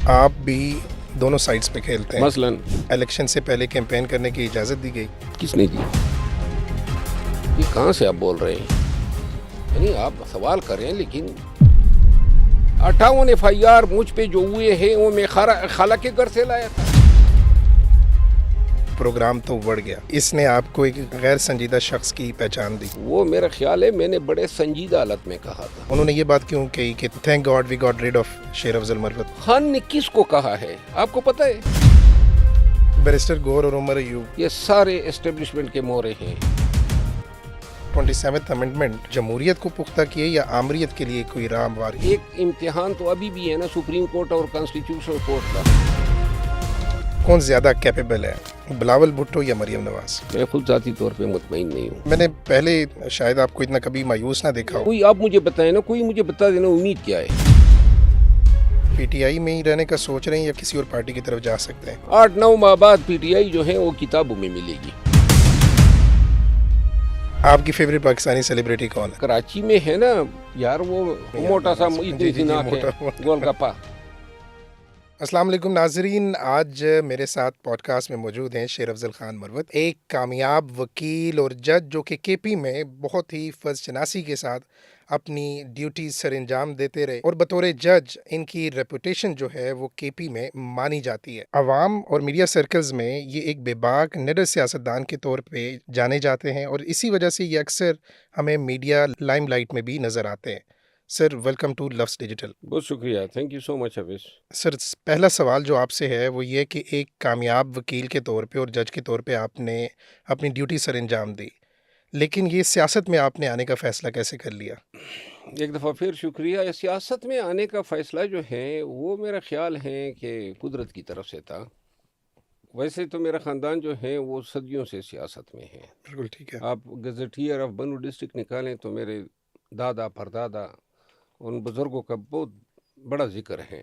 آپ بھی دونوں سائڈز پہ کھیلتے ہیں. مثلاً الیکشن سے پہلے کیمپین کرنے کی اجازت دی گئی. کس نے دی؟ یہ کہاں سے آپ بول رہے ہیں؟ یعنی آپ سوال کر رہے ہیں لیکن 58 FIR مجھ پہ جو ہوئے ہیں وہ میں خالہ کے گھر سے لایا تھا. پروگرام تو بڑھ گیا. اس نے آپ کو ایک غیر سنجیدہ شخص کی پہچان دی. وہ میرا خیال ہے میں نے بڑے سنجیدہ حالت میں کہا تھا. انہوں نے یہ بات کیوں کہی کہ thank God we got rid of Sher Afzal مروت؟ خان نے کس کو کہا ہے آپ کو پتہ ہے؟ بیرسٹر گور اور عمر ایوب. یہ سارے اسٹیبلشمنٹ کے مورے ہیں. 27th امنڈمنٹ جمہوریت کو پختہ کیے یا آمریت کے لیے کوئی راہ ہموار؟ ایک امتحان تو ابھی بھی ہے نا سپریم کورٹ اور کانسٹیٹیوشنل کورٹ کا. کون زیادہ کیپیبل ہے، بلاول بھٹو یا مریم نواز؟ میں خود ذاتی طور پہ مطمئن نہیں ہوں. میں نے پہلے شاید آپ کو اتنا کبھی مایوس نہ دیکھا ہو. کوئی آپ مجھے بتائیں نا، کوئی مجھے بتا دینا امید کیا ہے. پی ٹی آئی میں ہی رہنے کا سوچ رہے ہیں یا کسی اور پارٹی کی طرف جا سکتے ہیں؟ 8-9 ماہ بعد PTI جو ہے وہ کتابوں میں ملے گی. آپ کی فیوریٹ پاکستانی سیلیبریٹی کون ہے؟ کراچی میں ہے نا یار وہ موٹا سا اتنی ناک ہے گول گپا. السلام علیکم ناظرین، آج میرے ساتھ پوڈ کاسٹ میں موجود ہیں شیر افضل خان مروت، ایک کامیاب وکیل اور جج جو کہ KP میں بہت ہی فرض شناسی کے ساتھ اپنی ڈیوٹیز سر انجام دیتے رہے، اور بطور جج ان کی ریپوٹیشن جو ہے وہ KP میں مانی جاتی ہے. عوام اور میڈیا سرکلز میں یہ ایک بے باک نڈر سیاستدان کے طور پہ جانے جاتے ہیں، اور اسی وجہ سے یہ اکثر ہمیں میڈیا لائم لائٹ میں بھی نظر آتے ہیں. سر ویلکم ٹو لفظ ڈیجیٹل. بہت شکریہ، تھینک یو سو مچ حفیظ. سر پہلا سوال جو آپ سے ہے وہ یہ کہ ایک کامیاب وکیل کے طور پہ اور جج کے طور پہ آپ نے اپنی ڈیوٹی سر انجام دی، لیکن یہ سیاست میں آپ نے آنے کا فیصلہ کیسے کر لیا؟ ایک دفعہ پھر شکریہ. سیاست میں آنے کا فیصلہ جو ہے وہ میرا خیال ہے کہ قدرت کی طرف سے تھا. ویسے تو میرا خاندان جو ہے وہ صدیوں سے سیاست میں ہے. بالکل ٹھیک ہے. آپ گزٹیئر آف بنو ڈسٹرکٹ نکالیں تو میرے دادا پردادا ان بزرگوں کا بہت بڑا ذکر ہے.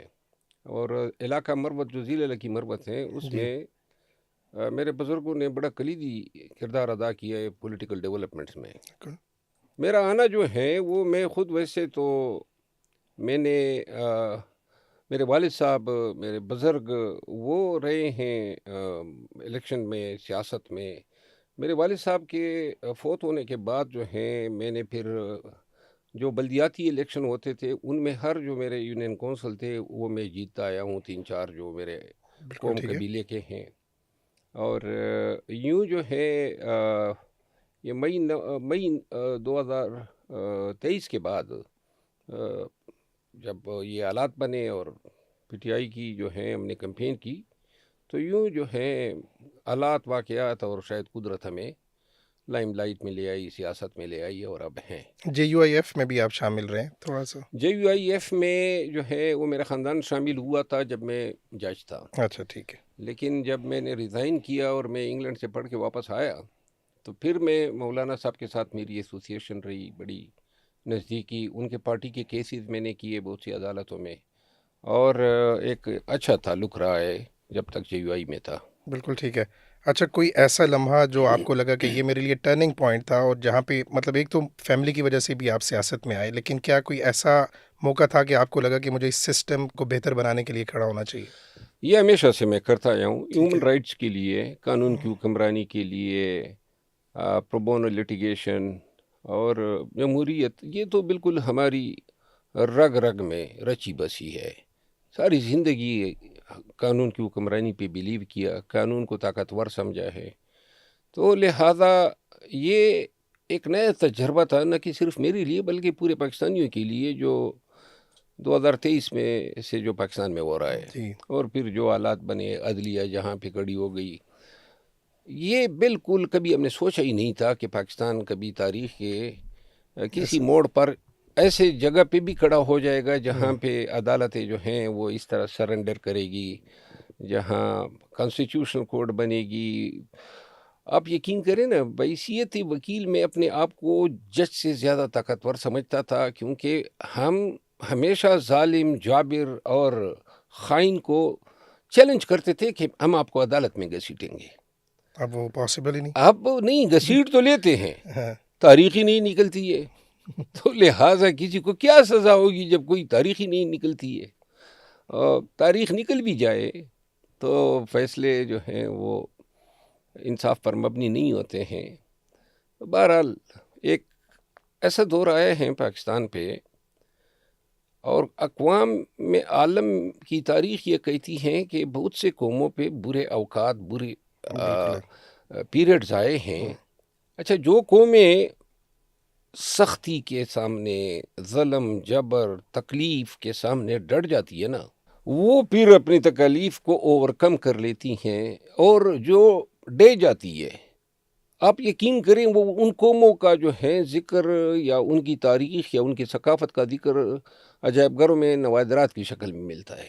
اور علاقہ مروت جو ضلع کی مروت ہے اس میں میرے بزرگوں نے بڑا کلیدی کردار ادا کیا ہے پولیٹیکل ڈیولپمنٹس میں. میرا آنا جو ہے وہ میں خود ویسے تو میں نے میرے والد صاحب میرے بزرگ وہ رہے ہیں الیکشن میں سیاست میں. میرے والد صاحب کے فوت ہونے کے بعد جو ہے میں نے پھر جو بلدیاتی الیکشن ہوتے تھے ان میں ہر جو میرے یونین کونسل تھے وہ میں جیتتا آیا ہوں. 3-4 جو میرے قوم قبیلے کے ہیں. اور یوں جو ہے یہ مئی 2023 کے بعد جب یہ حالات بنے اور PTI کی جو ہے ہم نے کمپین کی تو یوں جو ہے حالات واقعات اور شاید قدرت ہمیں لائم لائٹ میں لے آئی، سیاست میں لے آئی اور اب ہیں. JUIF میں بھی آپ شامل رہے تھوڑا سا؟ JUIF میں جو ہے وہ میرا خاندان شامل ہوا تھا جب میں جج تھا. اچھا ٹھیک ہے. لیکن جب میں نے ریزائن کیا اور میں انگلینڈ سے پڑھ کے واپس آیا تو پھر میں مولانا صاحب کے ساتھ میری ایسوسیشن رہی بڑی نزدیکی. ان کے پارٹی کے کیسز میں نے کیے بہت سی عدالتوں میں اور ایک اچھا تعلق رہا ہے جب تک JUI میں تھا. بالکل ٹھیک ہے. اچھا کوئی ایسا لمحہ جو آپ کو لگا کہ یہ میرے لیے ٹرننگ پوائنٹ تھا، اور جہاں پہ مطلب ایک تو فیملی کی وجہ سے بھی آپ سیاست میں آئے، لیکن کیا کوئی ایسا موقع تھا کہ آپ کو لگا کہ مجھے اس سسٹم کو بہتر بنانے کے لیے کھڑا ہونا چاہیے؟ یہ ہمیشہ سے میں کرتا آیا ہوں، ہیومن رائٹس کے لیے، قانون کی حکمرانی کے لیے، پروبونو لٹیگیشن اور جمہوریت. یہ تو بالکل ہماری رگ رگ میں رچی بسی ہے. ساری زندگی قانون کی حکمرانی پہ بلیو کیا، قانون کو طاقتور سمجھا ہے. تو لہذا یہ ایک نیا تجربہ تھا نہ کہ صرف میرے لیے بلکہ پورے پاکستانیوں کے لیے جو 2023 میں سے جو پاکستان میں ہو رہا ہے اور پھر جو حالات بنے، عدلیہ جہاں پہ کڑی ہو گئی. یہ بالکل کبھی ہم نے سوچا ہی نہیں تھا کہ پاکستان کبھی تاریخ کے کسی موڑ پر ایسے جگہ پہ بھی کھڑا ہو جائے گا جہاں پہ عدالتیں جو ہیں وہ اس طرح سرنڈر کرے گی، جہاں کانسٹیٹیوشنل کورٹ بنے گی. آپ یقین کریں نا، بحیثیت وکیل میں اپنے آپ کو جج سے زیادہ طاقتور سمجھتا تھا، کیونکہ ہم ہمیشہ ظالم، جابر اور خائن کو چیلنج کرتے تھے کہ ہم آپ کو عدالت میں گھسیٹیں گے. اب وہ پاسبل ہی نہیں. اب نہیں، گھسیٹ تو لیتے ہیں، تاریخ ہی نہیں نکلتی ہے. تو لہٰذا کسی کو کیا سزا ہوگی جب کوئی تاریخ ہی نہیں نکلتی ہے. تاریخ نکل بھی جائے تو فیصلے جو ہیں وہ انصاف پر مبنی نہیں ہوتے ہیں. بہرحال ایک ایسا دور آئے ہیں پاکستان پہ، اور اقوام میں عالم کی تاریخ یہ کہتی ہیں کہ بہت سے قوموں پہ برے اوقات، برے پیریڈز آئے ہیں. اچھا، جو قومیں سختی کے سامنے، ظلم، جبر، تکلیف کے سامنے ڈٹ جاتی ہے نا، وہ پھر اپنی تکالیف کو اوورکم کر لیتی ہیں. اور جو ڈے جاتی ہے، آپ یقین کریں، وہ ان قوموں کا جو ہے ذکر یا ان کی تاریخ یا ان کی ثقافت کا ذکر عجائب گھروں میں نوادرات کی شکل میں ملتا ہے.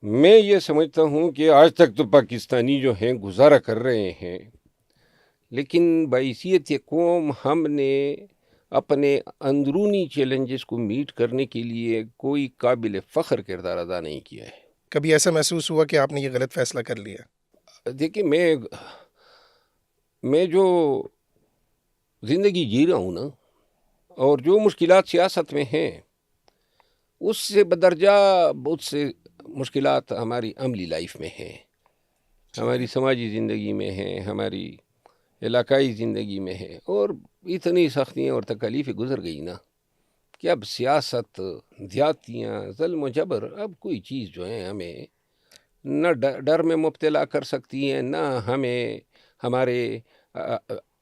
میں یہ سمجھتا ہوں کہ آج تک تو پاکستانی جو ہیں گزارا کر رہے ہیں، لیکن بحیثیت یہ قوم ہم نے اپنے اندرونی چیلنجز کو میٹ کرنے کے لیے کوئی قابل فخر کردار ادا نہیں کیا ہے. کبھی ایسا محسوس ہوا کہ آپ نے یہ غلط فیصلہ کر لیا؟ دیکھیں، میں جو زندگی جی رہا ہوں نا، اور جو مشکلات سیاست میں ہیں، اس سے بدرجہ بہت سے مشکلات ہماری عملی لائف میں ہیں، ہماری سماجی زندگی میں ہیں، ہماری علاقائی زندگی میں ہیں. اور اتنی سختیاں اور تکالیفیں گزر گئی نا کہ اب سیاست، زیادتیاں، ظلم و جبر، اب کوئی چیز جو ہے ہمیں نہ ڈر میں مبتلا کر سکتی ہیں، نہ ہمیں ہمارے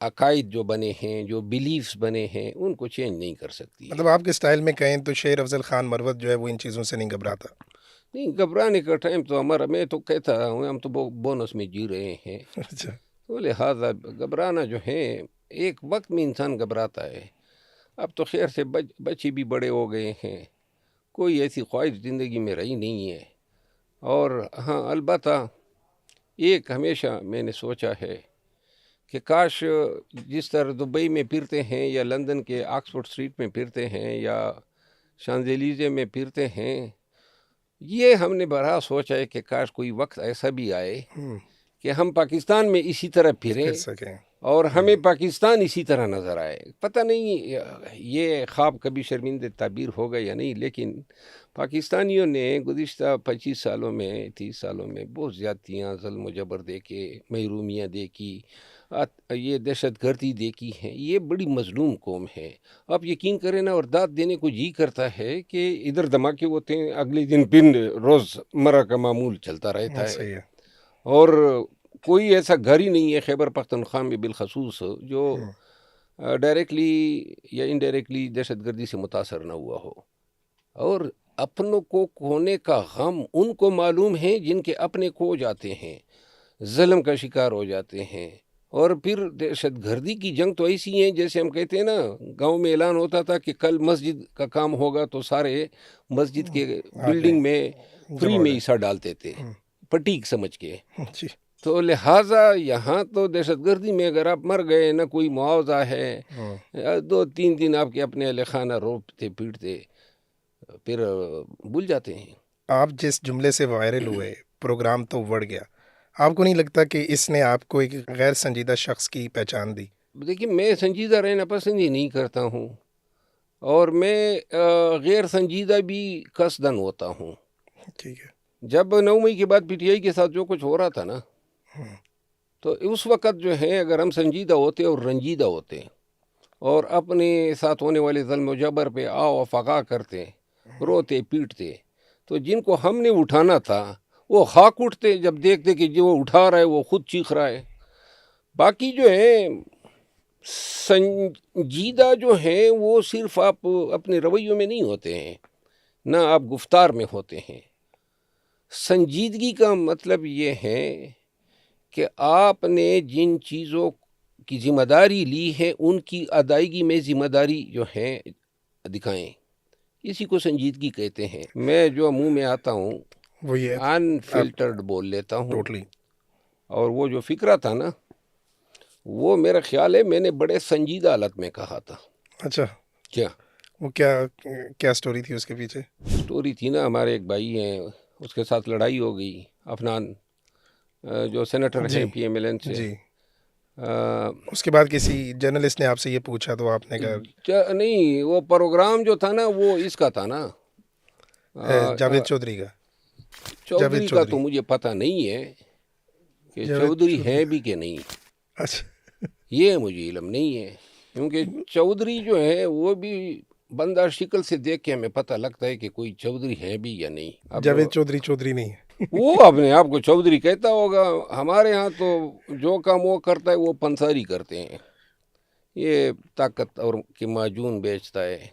عقائد جو بنے ہیں، جو بیلیفز بنے ہیں، ان کو چینج نہیں کر سکتی. مطلب آپ کے سٹائل میں کہیں تو شیر افضل خان مروت جو ہے وہ ان چیزوں سے نہیں گھبراتا؟ نہیں، گھبرانے کا ٹائم تو ہمارا، میں تو کہتا ہوں ہم تو بونس میں جی رہے ہیں. اچھا. تو لہٰذا گھبرانا جو ہے، ایک وقت میں انسان گھبراتا ہے. اب تو خیر سے بچے بھی بڑے ہو گئے ہیں، کوئی ایسی خواہش زندگی میں رہی نہیں ہے. اور ہاں، البتہ ایک ہمیشہ میں نے سوچا ہے کہ کاش جس طرح دبئی میں پھرتے ہیں، یا لندن کے آکسفورڈ اسٹریٹ میں پھرتے ہیں، یا شانزیلیزے میں پھرتے ہیں، یہ ہم نے بڑا سوچا ہے کہ کاش کوئی وقت ایسا بھی آئے کہ ہم پاکستان میں اسی طرح پھریں پھر سکیں اور ہمیں پاکستان اسی طرح نظر آئے. پتہ نہیں یہ خواب کبھی شرمندہ تعبیر ہوگا یا نہیں، لیکن پاکستانیوں نے گزشتہ 25 سالوں میں، 30 سالوں میں بہت زیادتیاں، ظلم و جبر دیکھے، محرومیاں دیکھی، یہ دہشت گردی دیکھی ہیں. یہ بڑی مظلوم قوم ہے. آپ یقین کریں نا، اور داد دینے کو جی کرتا ہے کہ ادھر دھماکے ہوتے ہیں، اگلے دن پھر روز مرہ کا معمول چلتا رہتا ہے. صحیح ہے. اور کوئی ایسا گھر ہی نہیں ہے خیبر پختونخوا میں بالخصوص جو ڈائریکٹلی یا انڈائریکٹلی دہشت گردی سے متاثر نہ ہوا ہو. اور اپنوں کو کھونے کا غم ان کو معلوم ہے جن کے اپنے کھو جاتے ہیں، ظلم کا شکار ہو جاتے ہیں. اور پھر دہشت گردی کی جنگ تو ایسی ہیں، جیسے ہم کہتے ہیں نا، گاؤں میں اعلان ہوتا تھا کہ کل مسجد کا کام ہوگا تو سارے مسجد کے بلڈنگ میں فری میں حصہ ڈالتے تھے، پٹیک سمجھ کے. تو لہٰذا یہاں تو دہشت گردی میں اگر آپ مر گئے، نہ کوئی معاوضہ ہے، 2-3 دن آپ کے اپنے اہل خانہ روپتے پیٹتے، پھر بھول جاتے ہیں. آپ جس جملے سے وائرل ہوئے، پروگرام تو بڑھ گیا، آپ کو نہیں لگتا کہ اس نے آپ کو ایک غیر سنجیدہ شخص کی پہچان دی؟ دیکھیے، میں سنجیدہ رہنا پسند ہی نہیں کرتا ہوں، اور میں غیر سنجیدہ بھی قصدن ہوتا ہوں. ٹھیک ہے. جب 9 مئی کے بعد پی ٹی آئی کے ساتھ جو کچھ ہو رہا تھا نا، تو اس وقت جو ہے اگر ہم سنجیدہ ہوتے اور رنجیدہ ہوتے اور اپنے ساتھ ہونے والے ظلم و جبر پہ آو فقا کرتے، روتے پیٹتے، تو جن کو ہم نے اٹھانا تھا وہ خاک اٹھتے جب دیکھتے کہ جو اٹھا رہا ہے وہ خود چیخ رہا ہے. باقی جو ہے سنجیدہ جو ہیں وہ صرف آپ اپنے رویوں میں نہیں ہوتے ہیں، نہ آپ گفتار میں ہوتے ہیں. سنجیدگی کا مطلب یہ ہے کہ آپ نے جن چیزوں کی ذمہ داری لی ہے ان کی ادائیگی میں ذمہ داری جو ہے دکھائیں. اسی کو سنجیدگی کہتے ہیں. میں جو منہ میں آتا ہوں وہ یہ انفلٹرڈ بول لیتا ہوں. ٹوٹلی. اور وہ جو فکرہ تھا نا، وہ میرا خیال ہے میں نے بڑے سنجیدہ حالت میں کہا تھا. اچھا. کیا وہ کیا سٹوری تھی اس کے پیچھے؟ سٹوری تھی نا، ہمارے ایک بھائی ہیں، اس کے ساتھ لڑائی ہو گئی، افنان جو سینیٹر ہیں پی ایم ایل این سے. جی. اس کے بعد کسی جرنلسٹ نے آپ سے یہ پوچھا تو آپ نے کہا؟ نہیں، وہ پروگرام جو تھا نا وہ اس کا تھا نا، جاوید چودھری کا. چودھری کا چودھری، تو مجھے پتہ نہیں ہے کہ جاوید چودھری ہیں بھی کہ نہیں، اچھا یہ مجھے علم نہیں ہے، کیونکہ چودھری جو ہے وہ بھی بندہ شکل سے دیکھ کے ہمیں پتہ لگتا ہے کہ کوئی چودھری ہے بھی یا نہیں. اب جاوید چودھری چودھری نہیں ہے. وہ اپنے آپ کو چودھری کہتا ہوگا. ہمارے ہاں تو جو کام وہ کرتا ہے وہ پنساری کرتے ہیں. یہ طاقت اور کی معجون بیچتا ہے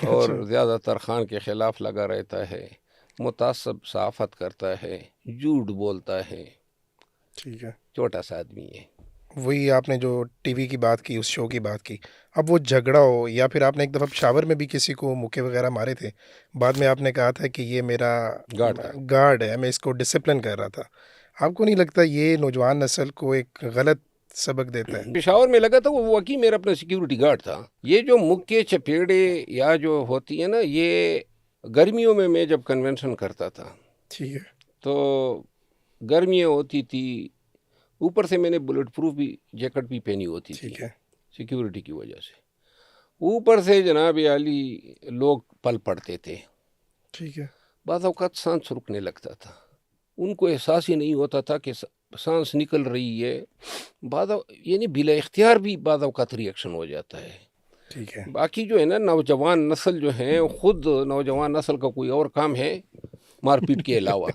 اور اچھا زیادہ تر خان کے خلاف لگا رہتا ہے، متعصب صحافت کرتا ہے، جھوٹ بولتا ہے، ٹھیک ہے. چھوٹا سا آدمی ہے. وہی آپ نے جو ٹی وی کی بات کی، اس شو کی بات کی، اب وہ جھگڑا ہو یا پھر آپ نے ایک دفعہ شاور میں بھی کسی کو مکے وغیرہ مارے تھے، بعد میں آپ نے کہا تھا کہ یہ میرا گارڈ تھا. گارڈ ہے، میں اس کو ڈسپلن کر رہا تھا. آپ کو نہیں لگتا یہ نوجوان نسل کو ایک غلط سبق دیتا ہے؟ پشاور میں لگا تھا وہ واقعی میرا اپنا سیکیورٹی گارڈ تھا. یہ جو مکے چپیڑے یا جو ہوتی ہے نا، یہ گرمیوں میں جب کنونشن کرتا تھا ٹھیک ہے. تو گرمیاں ہوتی تھی، اوپر سے میں نے بلٹ پروف بھی جیکٹ بھی پہنی ہوتی تھی ٹھیک ہے. سیکیورٹی کی وجہ سے. اوپر سے جناب عالی لوگ پل پڑتے تھے. ٹھیک ہے. بعض اوقات سانس رکنے لگتا تھا، ان کو احساس ہی نہیں ہوتا تھا کہ سانس نکل رہی ہے. یعنی بلا اختیار بھی بعض اوقات ریئیکشن ہو جاتا ہے. ٹھیک ہے. باقی جو ہے نا نوجوان نسل جو ہے، خود نوجوان نسل کا کوئی اور کام ہے مار پیٹ کے علاوہ،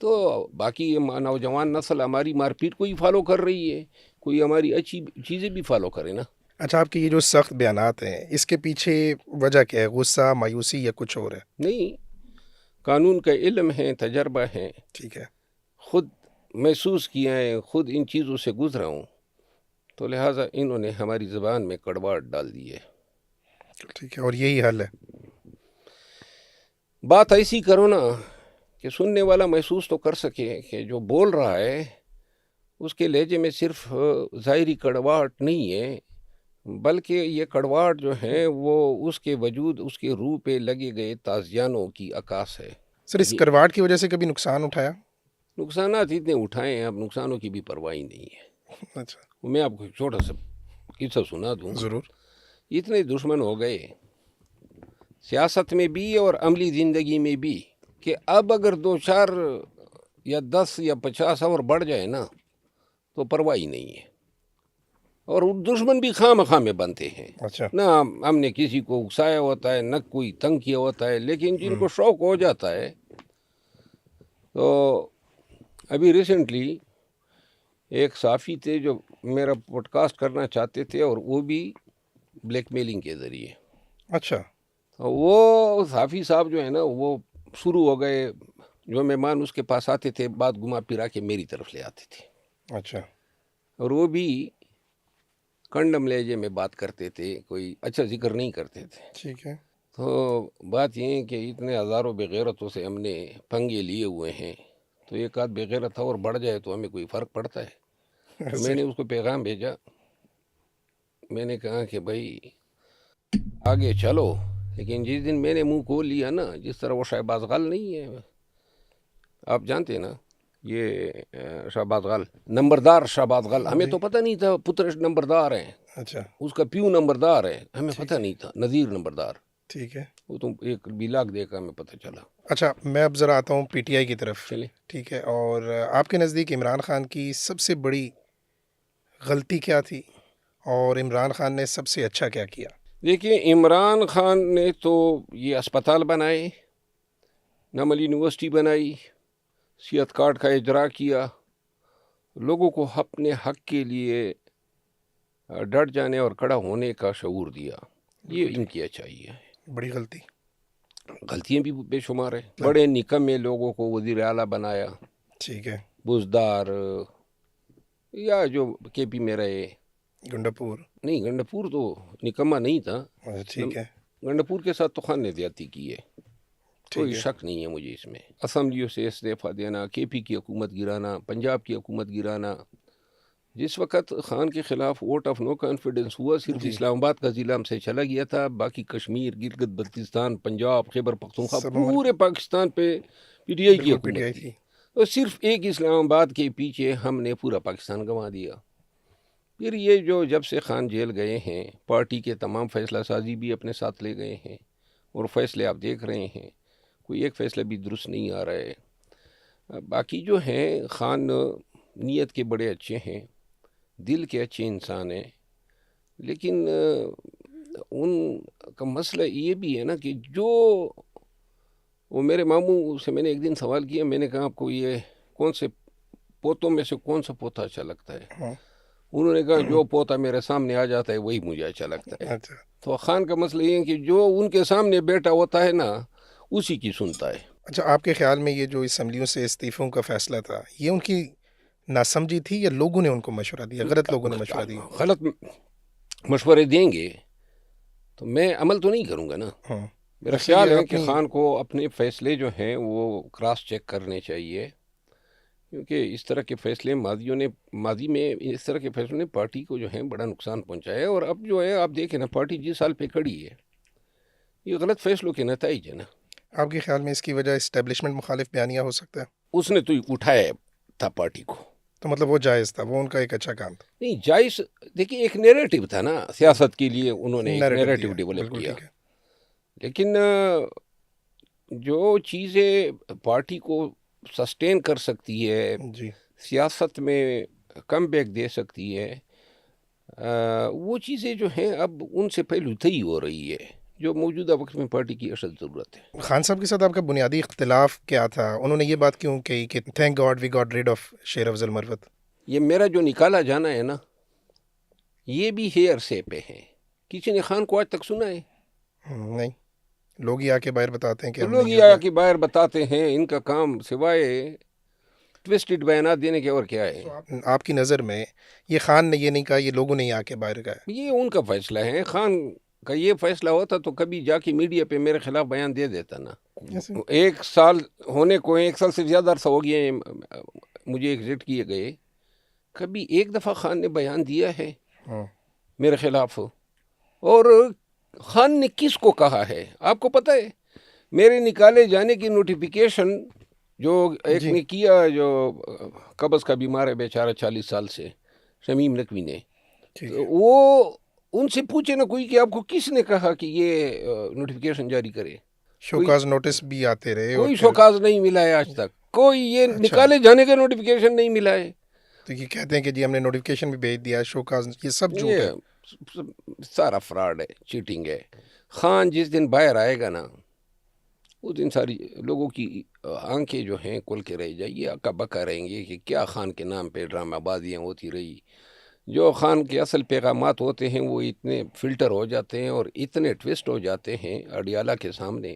تو باقی یہ نوجوان نسل ہماری مار پیٹ کو ہی فالو کر رہی ہے، کوئی ہماری اچھی چیزیں بھی فالو کرے نا. اچھا، آپ کے یہ جو سخت بیانات ہیں، اس کے پیچھے وجہ کیا ہے؟ غصہ، مایوسی یا کچھ اور ہے؟ نہیں، قانون کا علم ہے، تجربہ ہے، ٹھیک ہے. خود محسوس کیا ہے، خود ان چیزوں سے گزرا ہوں، تو لہٰذا انہوں نے ہماری زبان میں کڑواہٹ ڈال دی ہے. ٹھیک ہے، اور یہی حل ہے. بات ایسی کرو نا کہ سننے والا محسوس تو کر سکے کہ جو بول رہا ہے اس کے لہجے میں صرف ظاہری کڑواہٹ نہیں ہے، بلکہ یہ کڑواہٹ جو ہے وہ اس کے وجود، اس کے روح پہ لگے گئے تازیانوں کی عکاس ہے. سر، اس کرواٹ کی وجہ سے کبھی نقصان اٹھایا؟ نقصانات اتنے اٹھائے ہیں، اب نقصانوں کی بھی پرواہ نہیں ہے. اچھا، میں آپ کو چھوٹا سا قصہ سنا دوں. ضرور. اتنے دشمن ہو گئے سیاست میں بھی اور عملی زندگی میں بھی کہ اب اگر 2 4 یا 10 یا 50 اور بڑھ جائے نا تو پرواہ ہی نہیں ہے. اور دشمن بھی خواہ مخواہ میں بنتے ہیں. اچھا. نہ ہم نے کسی کو اکسایا ہوتا ہے، نہ کوئی تنگ کیا ہوتا ہے، لیکن جن کو شوق ہو جاتا ہے. تو ابھی ریسنٹلی ایک صحافی تھے جو میرا پوڈ کاسٹ کرنا چاہتے تھے، اور وہ بھی بلیک میلنگ کے ذریعے. اچھا. وہ صحافی صاحب جو ہے نا وہ شروع ہو گئے، جو مہمان اس کے پاس آتے تھے بات گھما پھرا کے میری طرف لے آتے تھے. اچھا. اور وہ بھی کنڈم لہجے میں بات کرتے تھے، کوئی اچھا ذکر نہیں کرتے تھے. ٹھیک ہے. تو بات یہ ہے کہ اتنے ہزاروں بغیرتوں سے ہم نے پنگے لیے ہوئے ہیں، تو ایک آدھ بغیرت اور بڑھ جائے تو ہمیں کوئی فرق پڑتا ہے. تو میں نے اس کو پیغام بھیجا، میں نے کہا کہ بھائی آگے چلو، لیکن جس دن میں نے منہ کھول لیا نا، جس طرح وہ شہباز غل نہیں ہے، آپ جانتے نا یہ شہباز غل، نمبردار شہباز غل، ہمیں تو پتہ نہیں تھا پترش نمبردار ہیں. اچھا. اس کا پیو نمبردار ہے، ہمیں پتہ نہیں تھا، نذیر نمبردار. ٹھیک ہے. وہ تو ایک بیلاگ دیکھا ہمیں پتہ چلا. اچھا، میں اب ذرا آتا ہوں پی ٹی آئی کی طرف. چلے ٹھیک ہے، اور آپ کے نزدیک عمران خان کی سب سے بڑی غلطی کیا تھی، اور عمران خان نے سب سے اچھا کیا کیا؟ دیکھیے، عمران خان نے تو یہ اسپتال بنائے، نمل یونیورسٹی بنائی، صحت کارڈ کا اجرا کیا، لوگوں کو اپنے حق کے لیے ڈٹ جانے اور کڑا ہونے کا شعور دیا. یہ ان کی اچھائی ہے. بڑی غلطی. غلطیاں بھی بے شمار ہیں. بڑے نکمے لوگوں کو وزیر اعلیٰ بنایا، ٹھیک ہے. بزدار یا جو کے پی میں رہے. گنڈاپور. نہیں، گنڈاپور تو نکما نہیں تھا. ٹھیک ہے. گنڈاپور کے ساتھ تو خان نے زیادتی کی ہے، کوئی ٹھیک ہے. شک نہیں ہے مجھے اس میں. اسمبلیوں سے استعفیٰ دینا، کے پی کی حکومت گرانا، پنجاب کی حکومت گرانا. جس وقت خان کے خلاف ووٹ آف نو کانفیڈنس ہوا، صرف اسلام آباد کا ضلع ہم سے چلا گیا تھا، باقی کشمیر، گلگت بلتستان، پنجاب، خیبر پختونخوا، سب ہمارے پورے پاکستان پہ پی ٹی آئی کی بالکل پی ٹی آئی حکومت تھی. تھی. اور صرف ایک اسلام آباد کے پیچھے ہم نے پورا پاکستان گنوا دیا. پھر یہ جو جب سے خان جیل گئے ہیں، پارٹی کے تمام فیصلہ سازی بھی اپنے ساتھ لے گئے ہیں، اور فیصلے آپ دیکھ رہے ہیں، کوئی ایک فیصلہ بھی درست نہیں آ رہا ہے. باقی جو ہیں خان نیت کے بڑے اچھے ہیں، دل کے اچھے انسان ہیں، لیکن ان کا مسئلہ یہ بھی ہے نا کہ جو وہ میرے ماموں سے میں نے ایک دن سوال کیا، میں نے کہا آپ کو یہ کون سے پوتوں میں سے کون سا پوتا اچھا لگتا ہے؟ ہاں، انہوں نے کہا جو پوتا میرے سامنے آ جاتا ہے وہی مجھے اچھا لگتا ہے۔ اچھا تو خان کا مسئلہ یہ ہے کہ جو ان کے سامنے بیٹا ہوتا ہے نا اسی کی سنتا ہے۔ اچھا، آپ کے خیال میں یہ جو اسمبلیوں سے استعفوں کا فیصلہ تھا، یہ ان کی ناسمجھی تھی یا لوگوں نے ان کو مشورہ دیا، غلط لوگوں نے مشورہ دیا؟ غلط مشورے دیں گے تو میں عمل تو نہیں کروں گا نا۔ ہاں، میرا اچھا، خیال یہ ہے کہ اپنی خان کو اپنے فیصلے جو ہیں وہ کراس چیک کرنے چاہیے، کیونکہ اس طرح کے فیصلے ماضی میں اس طرح کے فیصلوں نے پارٹی کو جو ہے بڑا نقصان پہنچایا ہے، اور اب جو ہے آپ دیکھیں نا پارٹی جس سال پہ کھڑی ہے یہ غلط فیصلوں کے نتائج ہے نا۔ آپ کے خیال میں اس کی وجہ اسٹیبلشمنٹ مخالف بیانیہ ہو سکتا ہے؟ اس نے تو اٹھایا تھا پارٹی کو، تو مطلب وہ جائز تھا، وہ ان کا ایک اچھا کام تھا، نہیں جائز، دیکھیے ایک نیریٹو تھا نا سیاست کے لیے، انہوں نے ایک نیریٹو نیریٹو دیا، ڈیولپ بالکل کیا، ٹھیک ہے۔ لیکن جو چیزیں پارٹی کو سسٹین کر سکتی ہے، جی، سیاست میں کم بیک دے سکتی ہے، وہ چیزیں جو ہیں اب ان سے پہلو تھی ہو رہی ہے، جو موجودہ وقت میں پارٹی کی اشد ضرورت ہے۔ خان صاحب کے ساتھ آپ کا بنیادی اختلاف کیا تھا؟ انہوں نے یہ بات کیوں کہی کہ thank God we got rid of Sher Afzal مروت؟ یہ میرا جو نکالا جانا ہے نا یہ بھی ہیئر سے پہ ہے، کسی نے خان کو آج تک سنا ہے؟ نہیں، لوگ ہی آ کے باہر بتاتے ہیں کہ تو ہم نے لوگ یہ یہ آیا کہ باہر بتاتے ہیں، ان کا کام سوائے ٹویسٹڈ بیانات دینے کے اور کیا ہے؟ آپ کی نظر میں یہ خان نے یہ نہیں کہا، یہ لوگوں نے ہی آ کے باہر کہا؟ یہ ان کا فیصلہ ہے، خان کا یہ فیصلہ ہوتا تو کبھی جا کے میڈیا پہ میرے خلاف بیان دے دیتا نا۔ ایسے؟ ایک سال ہونے کو، ایک سال سے زیادہ عرصہ ہو گیا مجھے ایگزٹ کیے گئے، کبھی ایک دفعہ خان نے بیان دیا ہے ہاں، میرے خلاف؟ اور خان نے کس کو کہا ہے آپ کو پتہ ہے؟ میرے نکالے جانے کی نوٹیفیکیشن جو ایک جی، نے کیا، جو قبض کا بیمار ہے بیچارہ 40 سال سے، شمیم نقوی نے، ٹھیک تو ہے، وہ ان سے پوچھے نا کوئی کہ آپ کو کس نے کہا کہ یہ نوٹیفیکیشن جاری کرے؟ کوئی شوکاز نوٹس بھی آتے رہے اور کوئی پھر شوکاز نہیں ملا ہے آج تک، کوئی یہ اچھا، نکالے جانے کا نوٹیفیکیشن نہیں ملا ہے۔ تو یہ کہتے ہیں کہ جی ہم نے نوٹیفیکیشن بھی بھیج دیا، شوکاز، یہ سب جھوٹ ہے؟ یہ سارا فراڈ ہے، چیٹنگ ہے۔ خان جس دن باہر آئے گا نا اس دن ساری لوگوں کی آنکھیں جو ہیں کھل کے رہ جائیں گی، اکا بکا رہیں گے کہ کیا خان کے نام پہ ڈرامہ بازیاں ہوتی رہی۔ جو خان کے اصل پیغامات ہوتے ہیں وہ اتنے فلٹر ہو جاتے ہیں اور اتنے ٹوسٹ ہو جاتے ہیں اڈیالہ کے سامنے۔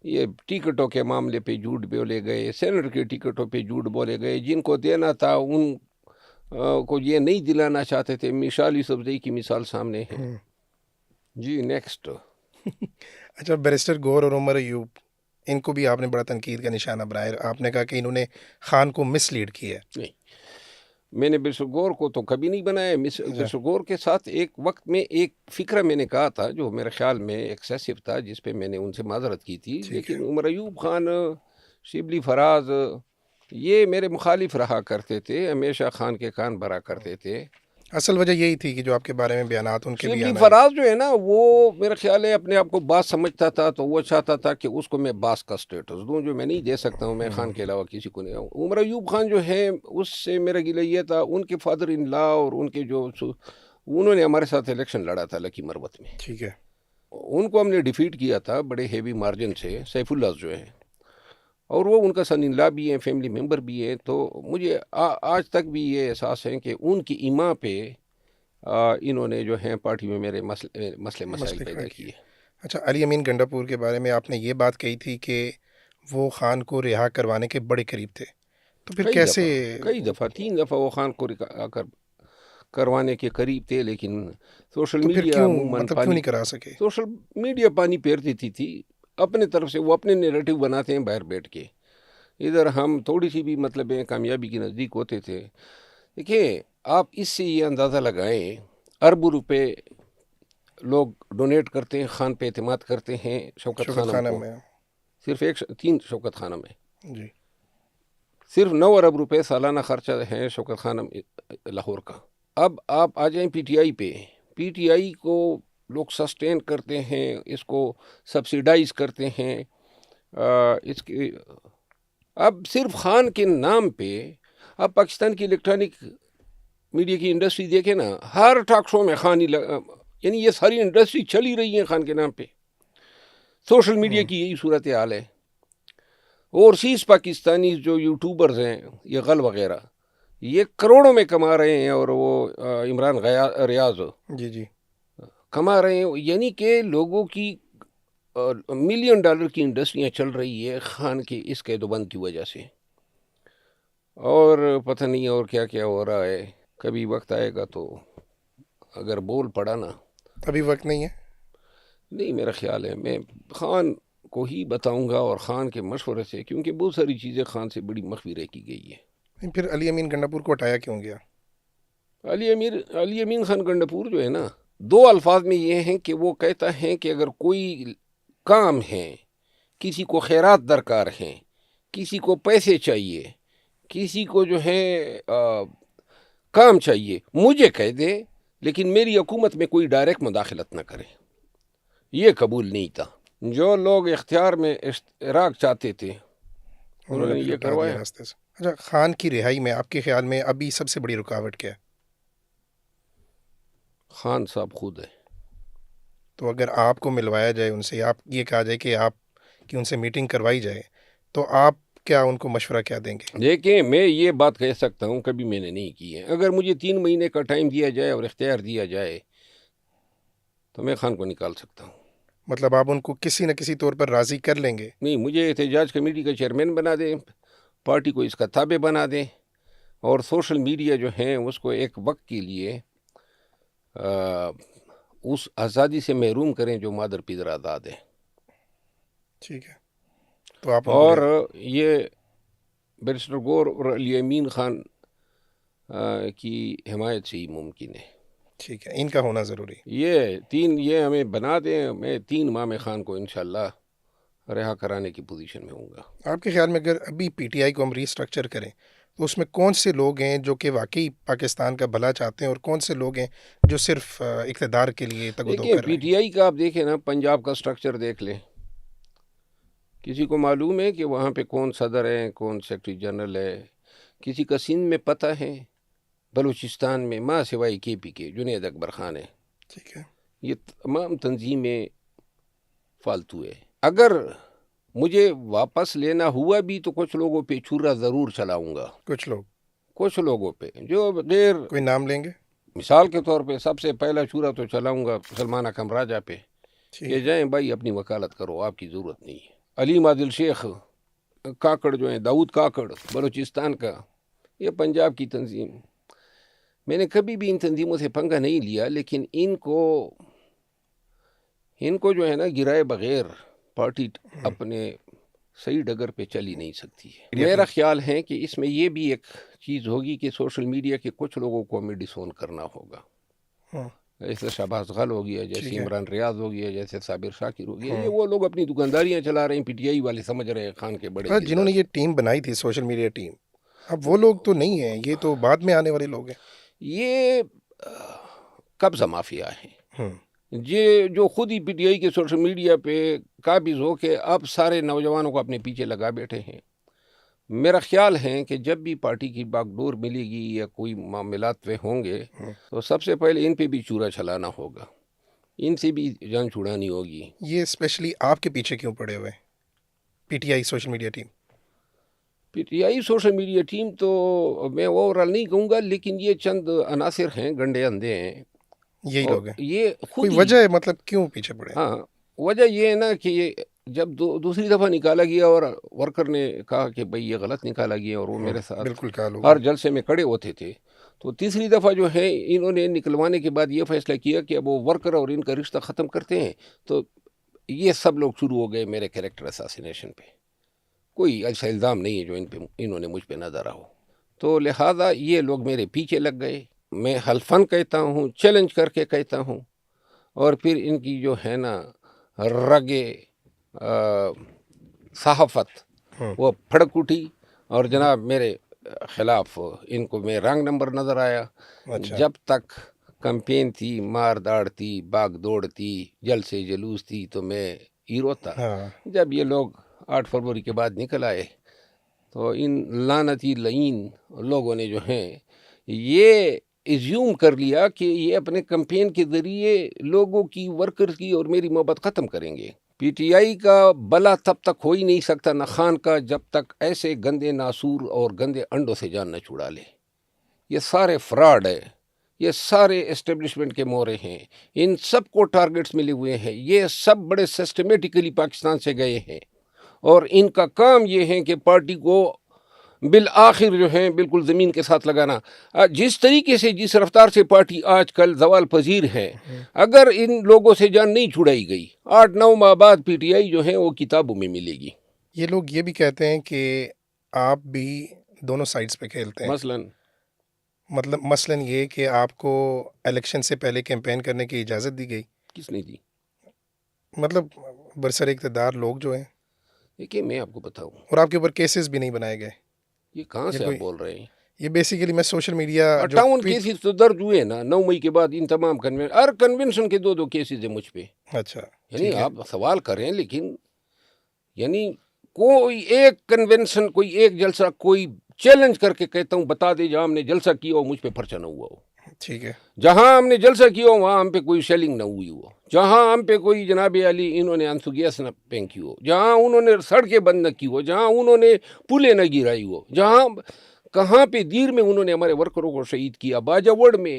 یہ ٹکٹوں کے معاملے پہ جھوٹ بولے گئے، سینٹ کے ٹکٹوں پہ جھوٹ بولے گئے، جن کو دینا تھا ان کو یہ نہیں دلانا چاہتے تھے۔ مثال یوسفزئی کی مثال سامنے ہے۔ جی نیکسٹ۔ اچھا، بیرسٹر گور اور عمر ایوب، ان کو بھی آپ نے بڑا تنقید کا نشانہ بنایا، آپ نے کہا کہ انہوں نے خان کو مس لیڈ کیا ہے۔ نہیں، میں نے بیرسٹر گور کو تو کبھی نہیں بنایا۔ بیرسٹر گور کے ساتھ ایک وقت میں ایک فکرہ میں نے کہا تھا جو میرے خیال میں ایکسیسو تھا، جس پہ میں نے ان سے معذرت کی تھی، ٹھیک لیکن ہے، عمر ایوب خان، شبلی فراز، یہ میرے مخالف رہا کرتے تھے، ہمیشہ خان کے کان بھرا کرتے تھے۔ اصل وجہ یہی تھی کہ جو آپ کے بارے میں بیانات ان کے بھی شبلی آنا ہے۔ فراز جو ہے نا وہ میرا خیال ہے اپنے آپ کو باس سمجھتا تھا، تو وہ چاہتا تھا کہ اس کو میں باس کا سٹیٹس دوں، جو میں نہیں دے سکتا ہوں، میں خان کے علاوہ کسی کو نہیں۔ عمر ایوب خان جو ہے اس سے میرا گلہ یہ تھا، ان کے فادر ان لا اور ان کے جو انہوں نے ہمارے ساتھ الیکشن لڑا تھا لکی مروت میں، ٹھیک ہے، ان کو ہم نے ڈیفیٹ کیا تھا بڑے ہیوی مارجن سے، سیف اللہ جو ہے، اور وہ ان کا سن ان لا بھی ہیں، فیملی ممبر بھی ہیں۔ تو مجھے آج تک بھی یہ احساس ہے کہ ان کی ایما پہ انہوں نے جو ہیں پارٹی میں میرے مسئلے مسائل مسئلے پیدا کھڑے کیے۔ کیے۔ اچھا، علی امین گنڈا پور کے بارے میں آپ نے یہ بات کہی تھی کہ وہ خان کو رہا کروانے کے بڑے قریب تھے، تو پھر کیسے؟ کئی دفعہ 3 دفعہ وہ خان کو کروانے کے قریب تھے، لیکن سوشل تو پھر میڈیا کیوں، عموماً مطلب کیوں نہیں کرا سکے؟ سوشل میڈیا پانی پھیر دیتی تھی اپنے طرف سے، وہ اپنے نیریٹو بناتے ہیں باہر بیٹھ کے، ادھر ہم تھوڑی سی بھی مطلب کامیابی کے نزدیک ہوتے تھے۔ دیکھیں آپ اس سے یہ اندازہ لگائیں، اربوں روپے لوگ ڈونیٹ کرتے ہیں، خان پہ اعتماد کرتے ہیں، شوکت شوکت خانم خانم کو، میں؟ صرف 3 شوکت خانم ہے، جی، صرف 9 ارب روپے سالانہ خرچہ ہے شوکت خانم لاہور کا۔ اب آپ آ جائیں پی ٹی آئی پہ، پی ٹی آئی کو لوگ سسٹین کرتے ہیں، اس کو سبسیڈائز کرتے ہیں، اس کی اب صرف خان کے نام پہ اب پاکستان کی الیکٹرانک میڈیا کی انڈسٹری دیکھیں نا، ہر ٹاک شو میں خان ہی یعنی یہ ساری انڈسٹری چلی رہی ہے خان کے نام پہ. سوشل میڈیا کی یہی صورتحال ہے. اوورسیز پاکستانی جو یوٹیوبرز ہیں، یہ غل وغیرہ، یہ کروڑوں میں کما رہے ہیں، اور وہ عمران ریاض جی کما رہے ہیں. یعنی کہ لوگوں کی ملین ڈالر کی انڈسٹریاں چل رہی ہے خان کے اس قید و بند کی وجہ سے. اور پتہ نہیں اور کیا کیا ہو رہا ہے. کبھی وقت آئے گا تو اگر بول پڑا نا. ابھی وقت نہیں ہے. نہیں، میرا خیال ہے میں خان کو ہی بتاؤں گا، اور خان کے مشورے سے، کیونکہ بہت ساری چیزیں خان سے بڑی مخفی رہ کی گئی ہے. پھر علی امین گنڈاپور کو ہٹایا کیوں گیا؟ علی امین خان گنڈاپور جو ہے نا، دو الفاظ میں یہ ہیں کہ وہ کہتا ہے کہ اگر کوئی کام ہے، کسی کو خیرات درکار ہیں، کسی کو پیسے چاہیے، کسی کو جو ہے کام چاہیے، مجھے کہہ دے، لیکن میری حکومت میں کوئی ڈائریکٹ مداخلت نہ کرے. یہ قبول نہیں تھا. جو لوگ اختیار میں اشتراک چاہتے تھے انہوں نے یہ کروایا. راستے سے. اچھا، خان کی رہائی میں آپ کے خیال میں ابھی سب سے بڑی رکاوٹ کیا ہے؟ خان صاحب خود ہے. تو اگر آپ کو ملوایا جائے ان سے، آپ یہ کہا جائے کہ آپ کی ان سے میٹنگ کروائی جائے، تو آپ کیا ان کو مشورہ کیا دیں گے؟ دیکھیں، میں یہ بات کہہ سکتا ہوں، کبھی میں نے نہیں کی ہے. اگر مجھے 3 مہینے کا ٹائم دیا جائے اور اختیار دیا جائے تو میں خان کو نکال سکتا ہوں. مطلب آپ ان کو کسی نہ کسی طور پر راضی کر لیں گے؟ نہیں، مجھے احتجاج کمیٹی کا چیئرمین بنا دیں، پارٹی کو اس کا تابع بنا دیں، اور سوشل میڈیا جو ہیں اس کو ایک وقت کے لیے اس آزادی سے محروم کریں جو مادر پدر آزاد ہے. ٹھیک ہے. تو آپ اور یہ بیرسٹر گور اور علی امین خان کی حمایت سے ہی ممکن ہے. ٹھیک ہے، ان کا ہونا ضروری. یہ ہمیں بنا دیں. میں 3 ماہ میں خان کو انشاءاللہ رہا کرانے کی پوزیشن میں ہوں گا. آپ کے خیال میں اگر ابھی پی ٹی آئی کو ہم ری اسٹرکچر کریں تو اس میں کون سے لوگ ہیں جو کہ واقعی پاکستان کا بھلا چاہتے ہیں، اور کون سے لوگ ہیں جو صرف اقتدار کے لیے تگ و دو دیکھیں، کر رہے پی ہیں؟ ٹی آئی کا آپ دیکھیں نا، پنجاب کا سٹرکچر دیکھ لیں. کسی کو معلوم ہے کہ وہاں پہ کون صدر ہے، کون سیکرٹری جنرل ہے؟ کسی کا سندھ میں پتہ ہے؟ بلوچستان میں ماں سوائے کے پی کے جنید اکبر خان ہے. ٹھیک ہے. یہ تمام تنظیمیں فالتو ہے. اگر مجھے واپس لینا ہوا بھی تو کچھ لوگوں پہ چھرا ضرور چلاؤں گا. کچھ لوگوں پہ جو غیر، کوئی نام لیں گے؟ مثال کے طور پہ سب سے پہلا چھرا تو چلاؤں گا سلمان اکرم راجہ پہ، کہ جائیں بھائی اپنی وکالت کرو، آپ کی ضرورت نہیں ہے. علیم عادل شیخ کاکڑ جو ہیں، داؤد کاکڑ بلوچستان کا، یہ پنجاب کی تنظیم. میں نے کبھی بھی ان تنظیموں سے پنگا نہیں لیا، لیکن ان کو جو ہے نا گرائے بغیر پارٹی اپنے صحیح ڈگر پہ چلی نہیں سکتی ہے. میرا خیال ہے کہ اس میں یہ بھی ایک چیز ہوگی کہ سوشل میڈیا کے کچھ لوگوں کو ہمیں ڈسون کرنا ہوگا. جیسے شہباز غل ہو گیا، جیسے عمران ریاض ہو گیا، جیسے صابر شاکر ہو گیا. یہ وہ لوگ اپنی دکانداریاں چلا رہے ہیں، پی ٹی آئی والے سمجھ رہے ہیں خان کے بڑے جنہوں نے یہ ٹیم بنائی تھی، سوشل میڈیا ٹیم، اب وہ لوگ تو نہیں ہیں، یہ تو بعد میں آنے والے لوگ ہیں. یہ قبضہ مافیا ہے، جو خود ہی پی ٹی آئی کے سوشل میڈیا پہ قابض ہو کے اب سارے نوجوانوں کو اپنے پیچھے لگا بیٹھے ہیں. میرا خیال ہے کہ جب بھی پارٹی کی باغ ڈور ملے گی یا کوئی معاملات ہوں گے تو سب سے پہلے ان پہ بھی چورا چلانا ہوگا، ان سے بھی جان چھڑانی ہوگی. یہ اسپیشلی آپ کے پیچھے کیوں پڑے ہوئے پی ٹی آئی سوشل میڈیا ٹیم؟ پی ٹی آئی سوشل میڈیا ٹیم تو میں اوورال نہیں کہوں گا، لیکن یہ چند عناصر ہیں، گنڈے اندھے ہیں، یہی لوگ ہیں. یہ خود کوئی وجہ ہے مطلب کیوں پیچھے پڑے؟ ہاں، وجہ یہ ہے نا کہ یہ جب دوسری دفعہ نکالا گیا اور ورکر نے کہا کہ بھئی یہ غلط نکالا گیا، اور وہ میرے ساتھ بالکل ہر جلسے میں کڑے ہوتے تھے، تو تیسری دفعہ جو ہے انہوں نے نکلوانے کے بعد یہ فیصلہ کیا کہ اب وہ ورکر اور ان کا رشتہ ختم کرتے ہیں. تو یہ سب لوگ شروع ہو گئے میرے کریکٹر اساسینیشن پہ. کوئی ایسا الزام نہیں ہے جو انہوں نے مجھ پہ نہ دھرا ہو. تو لہٰذا یہ لوگ میرے پیچھے لگ گئے. میں حلفاً کہتا ہوں، چیلنج کر کے کہتا ہوں، اور پھر ان کی جو ہے نا رگے صحافت وہ پھڑک اٹھی، اور جناب میرے خلاف ان کو میں رانگ نمبر نظر آیا. جب تک کمپین تھی، مار داڑ تھی، باغ دوڑ تھی، جلسے جلوس تھی، تو میں ہیرو تھا. جب یہ لوگ 8 فروری کے بعد نکل آئے تو ان لعنتی لعین لوگوں نے جو ہیں یہ ایزیوم کر لیا کہ یہ اپنے کمپین کے ذریعے لوگوں کی ورکرز کی اور میری محبت ختم کریں گے. پی ٹی آئی کا بلا تب تک ہو ہی نہیں سکتا نہ خان کا جب تک ایسے گندے ناسور اور گندے انڈوں سے جان نہ چھڑا لے. یہ سارے فراڈ ہے، یہ سارے اسٹیبلشمنٹ کے مورے ہیں، ان سب کو ٹارگٹس ملے ہوئے ہیں، یہ سب بڑے سسٹمیٹکلی پاکستان سے گئے ہیں اور ان کا کام یہ ہے کہ پارٹی کو بالآخر جو ہے بالکل زمین کے ساتھ لگانا. جس طریقے سے جس رفتار سے پارٹی آج کل زوال پذیر ہے، اگر ان لوگوں سے جان نہیں چھڑائی گئی 8-9 ماہ بعد پی ٹی آئی جو ہے وہ کتابوں میں ملے گی. یہ لوگ یہ بھی کہتے ہیں کہ آپ بھی دونوں سائڈز پہ کھیلتے ہیں. مثلاً یہ کہ آپ کو الیکشن سے پہلے کیمپین کرنے کی اجازت دی گئی. کس نے دی؟ مطلب برسر اقتدار لوگ جو ہیں. دیکھیے میں آپ کو بتاؤں، اور آپ کے اوپر کیسز بھی نہیں بنائے گئے. یہ کہاں سے آپ بول رہے ہیں؟ یہ بیسیکلی میں سوشل میڈیا 58 کیسز تو درج ہوئے نا 9 مئی کے بعد. ان تمام ہر کنونشن کے 2 کیسز ہیں مجھ پہ. اچھا یعنی آپ سوال کریں لیکن یعنی کوئی ایک کنونشن، کوئی ایک جلسہ، کوئی چیلنج کر کے کہتا ہوں بتا دے جہاں ہم نے جلسہ کیا ہو مجھ پہ پرچہ نہ ہوا ہو. ٹھیک ہے. جہاں ہم نے جلسہ کیا ہو وہاں ہم پہ کوئی شیلنگ نہ ہوئی ہو، جہاں ہم پہ کوئی جناب علی انہوں نے آنسو گیس نہ پھینکی ہو، جہاں انہوں نے سڑکیں بند نہ کی ہو، جہاں انہوں نے پلیں نہ گرائی ہو، جہاں کہاں پہ دیر میں انہوں نے ہمارے ورکروں کو شہید کیا، باجوڑ میں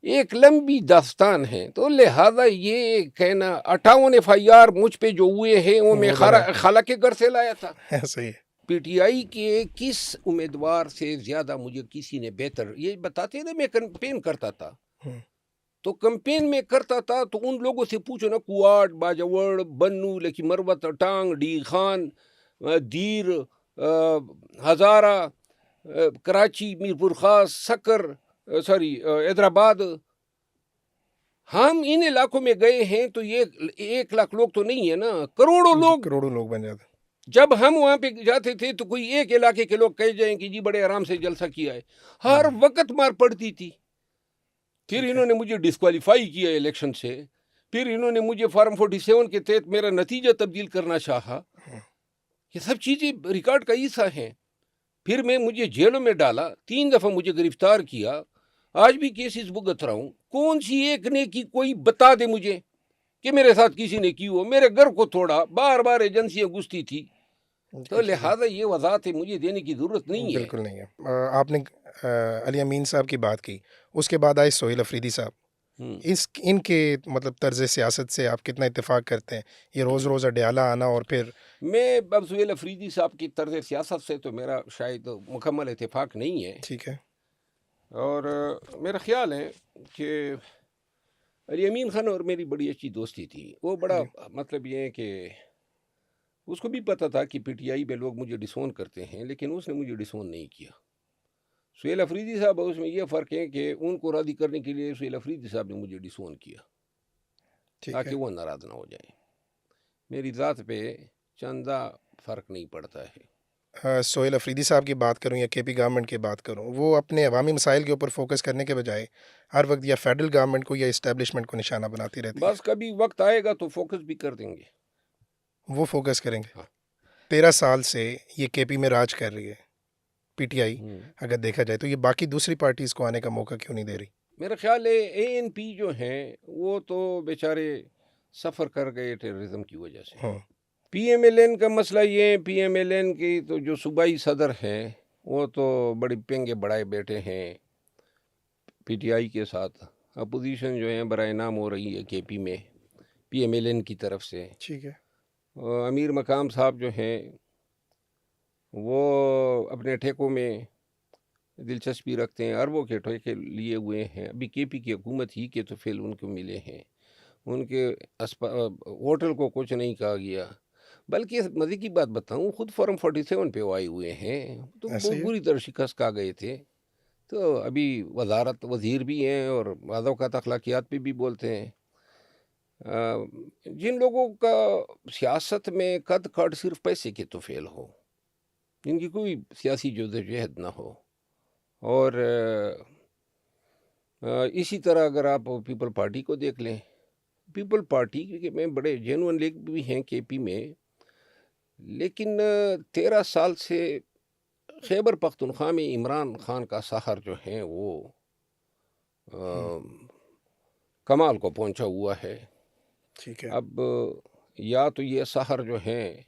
ایک لمبی داستان ہے. تو لہذا یہ کہنا 58 FIR مجھ پہ جو ہوئے ہیں وہ میں خالہ کے گھر سے لایا تھا. صحیح ہے. پی ٹی آئی کے کس امیدوار سے زیادہ مجھے کسی نے بہتر یہ بتاتے تھے. میں کیمپین کرتا تھا تو کمپین میں کرتا تھا تو ان لوگوں سے پوچھو نا، کوارڈ، باجوڑ، بنو، لکی مروت، ٹانگ، ڈی خان، دیر، ہزارہ، کراچی، میرپور خاص، سکر، حیدرآباد، ہم ان علاقوں میں گئے ہیں تو یہ 1 لاکھ لوگ تو نہیں ہے نا، کروڑوں لوگ بن جاتے. جب ہم وہاں پہ جاتے تھے تو کوئی ایک علاقے کے لوگ کہہ جائیں کہ جی بڑے آرام سے جلسہ کیا ہے. ہر وقت مار پڑتی تھی. پھر انہوں نے مجھے ڈسکوالیفائی کیا الیکشن سے، پھر انہوں نے مجھے فارم 47 کے تحت میرا نتیجہ تبدیل کرنا چاہا. یہ سب چیزیں ریکارڈ کا حصہ ہیں. پھر مجھے جیلوں میں ڈالا، 3 دفعہ مجھے گرفتار کیا، آج بھی کیسز بھگت رہا ہوں. کون سی ایک نے کی کوئی بتا دے مجھے کہ میرے ساتھ کسی نے کی ہو. میرے گھر کو توڑا، بار بار ایجنسیاں گھستی تھی. تو لہٰذا یہ وضاحت مجھے دینے کی ضرورت نہیں ہے. بالکل نہیں ہے. آپ نے علی امین صاحب کی بات کی، اس کے بعد آئے سہیل افریدی صاحب. ان کے مطلب طرز سیاست سے آپ کتنا اتفاق کرتے ہیں؟ یہ روز روز اڈیالہ آنا اور پھر میں اب سہیل افریدی صاحب کی طرز سیاست سے تو میرا شاید مکمل اتفاق نہیں ہے. ٹھیک ہے. اور میرا خیال ہے کہ علی امین خان اور میری بڑی اچھی دوستی تھی. وہ بڑا مطلب یہ ہے کہ اس کو بھی پتہ تھا کہ پی ٹی آئی میں لوگ مجھے ڈسون کرتے ہیں، لیکن اس نے مجھے ڈسون نہیں کیا. سہیل افریدی صاحب اس میں یہ فرق ہے کہ ان کو راضی کرنے کے لیے سہیل افریدی صاحب نے مجھے ڈسون کیا تاکہ وہ ناراض نہ ہو جائیں. میری ذات پہ چندہ فرق نہیں پڑتا ہے. سہیل افریدی صاحب کی بات کروں یا کے پی گورنمنٹ کی بات کروں، وہ اپنے عوامی مسائل کے اوپر فوکس کرنے کے بجائے ہر وقت یا فیڈرل گورنمنٹ کو یا اسٹیبلشمنٹ کو نشانہ بناتی رہتی ہے. بس کبھی وقت آئے گا تو فوکس بھی کر دیں گے. وہ فوکس کریں گے. 13 سال سے یہ کے پی میں راج کر رہی ہے پی ٹی آئی. اگر دیکھا جائے تو یہ باقی دوسری پارٹیز کو آنے کا موقع کیوں نہیں دے رہی؟ میرا خیال ہے اے این پی جو ہیں وہ تو بیچارے سفر کر گئے ٹیررزم کی وجہ سے. پی ایم ایل این کا مسئلہ یہ ہے، پی ایم ایل این کی تو جو صوبائی صدر ہیں وہ تو بڑی پینگے بڑھائے بیٹھے ہیں پی ٹی آئی کے ساتھ. اپوزیشن جو ہے برائے نام ہو رہی ہے کے پی میں پی ایم ایل این کی طرف سے. ٹھیک ہے. امیر مقام صاحب جو ہیں وہ اپنے ٹھیکوں میں دلچسپی رکھتے ہیں، اربوں کے ٹھیکے لیے ہوئے ہیں. ابھی کے پی کی حکومت ہی کے تو فیل ان کو ملے ہیں. ان کے ہوٹل کو کچھ نہیں کہا گیا. بلکہ مزے کی بات بتاؤں، خود فارم 47 پہ وہ آئے ہوئے ہیں تو بہت بری طرح شکست کھا گئے تھے. تو ابھی وزارت وزیر بھی ہیں اور بعض اوقات اخلاقیات پہ بھی بولتے ہیں. جن لوگوں کا سیاست میں قد کاٹ صرف پیسے کے تو فیل ہو، جن کی کوئی سیاسی جدوجہد نہ ہو، اور اسی طرح اگر آپ پیپل پارٹی کو دیکھ لیں، پیپل پارٹی میں بڑے جینون لیگ بھی ہیں کے پی میں، لیکن 13 سال سے خیبر پختونخوا میں عمران خان کا سحر جو ہے وہ کمال کو پہنچا ہوا ہے. ٹھیک ہے. اب یا تو یہ سحر جو ہے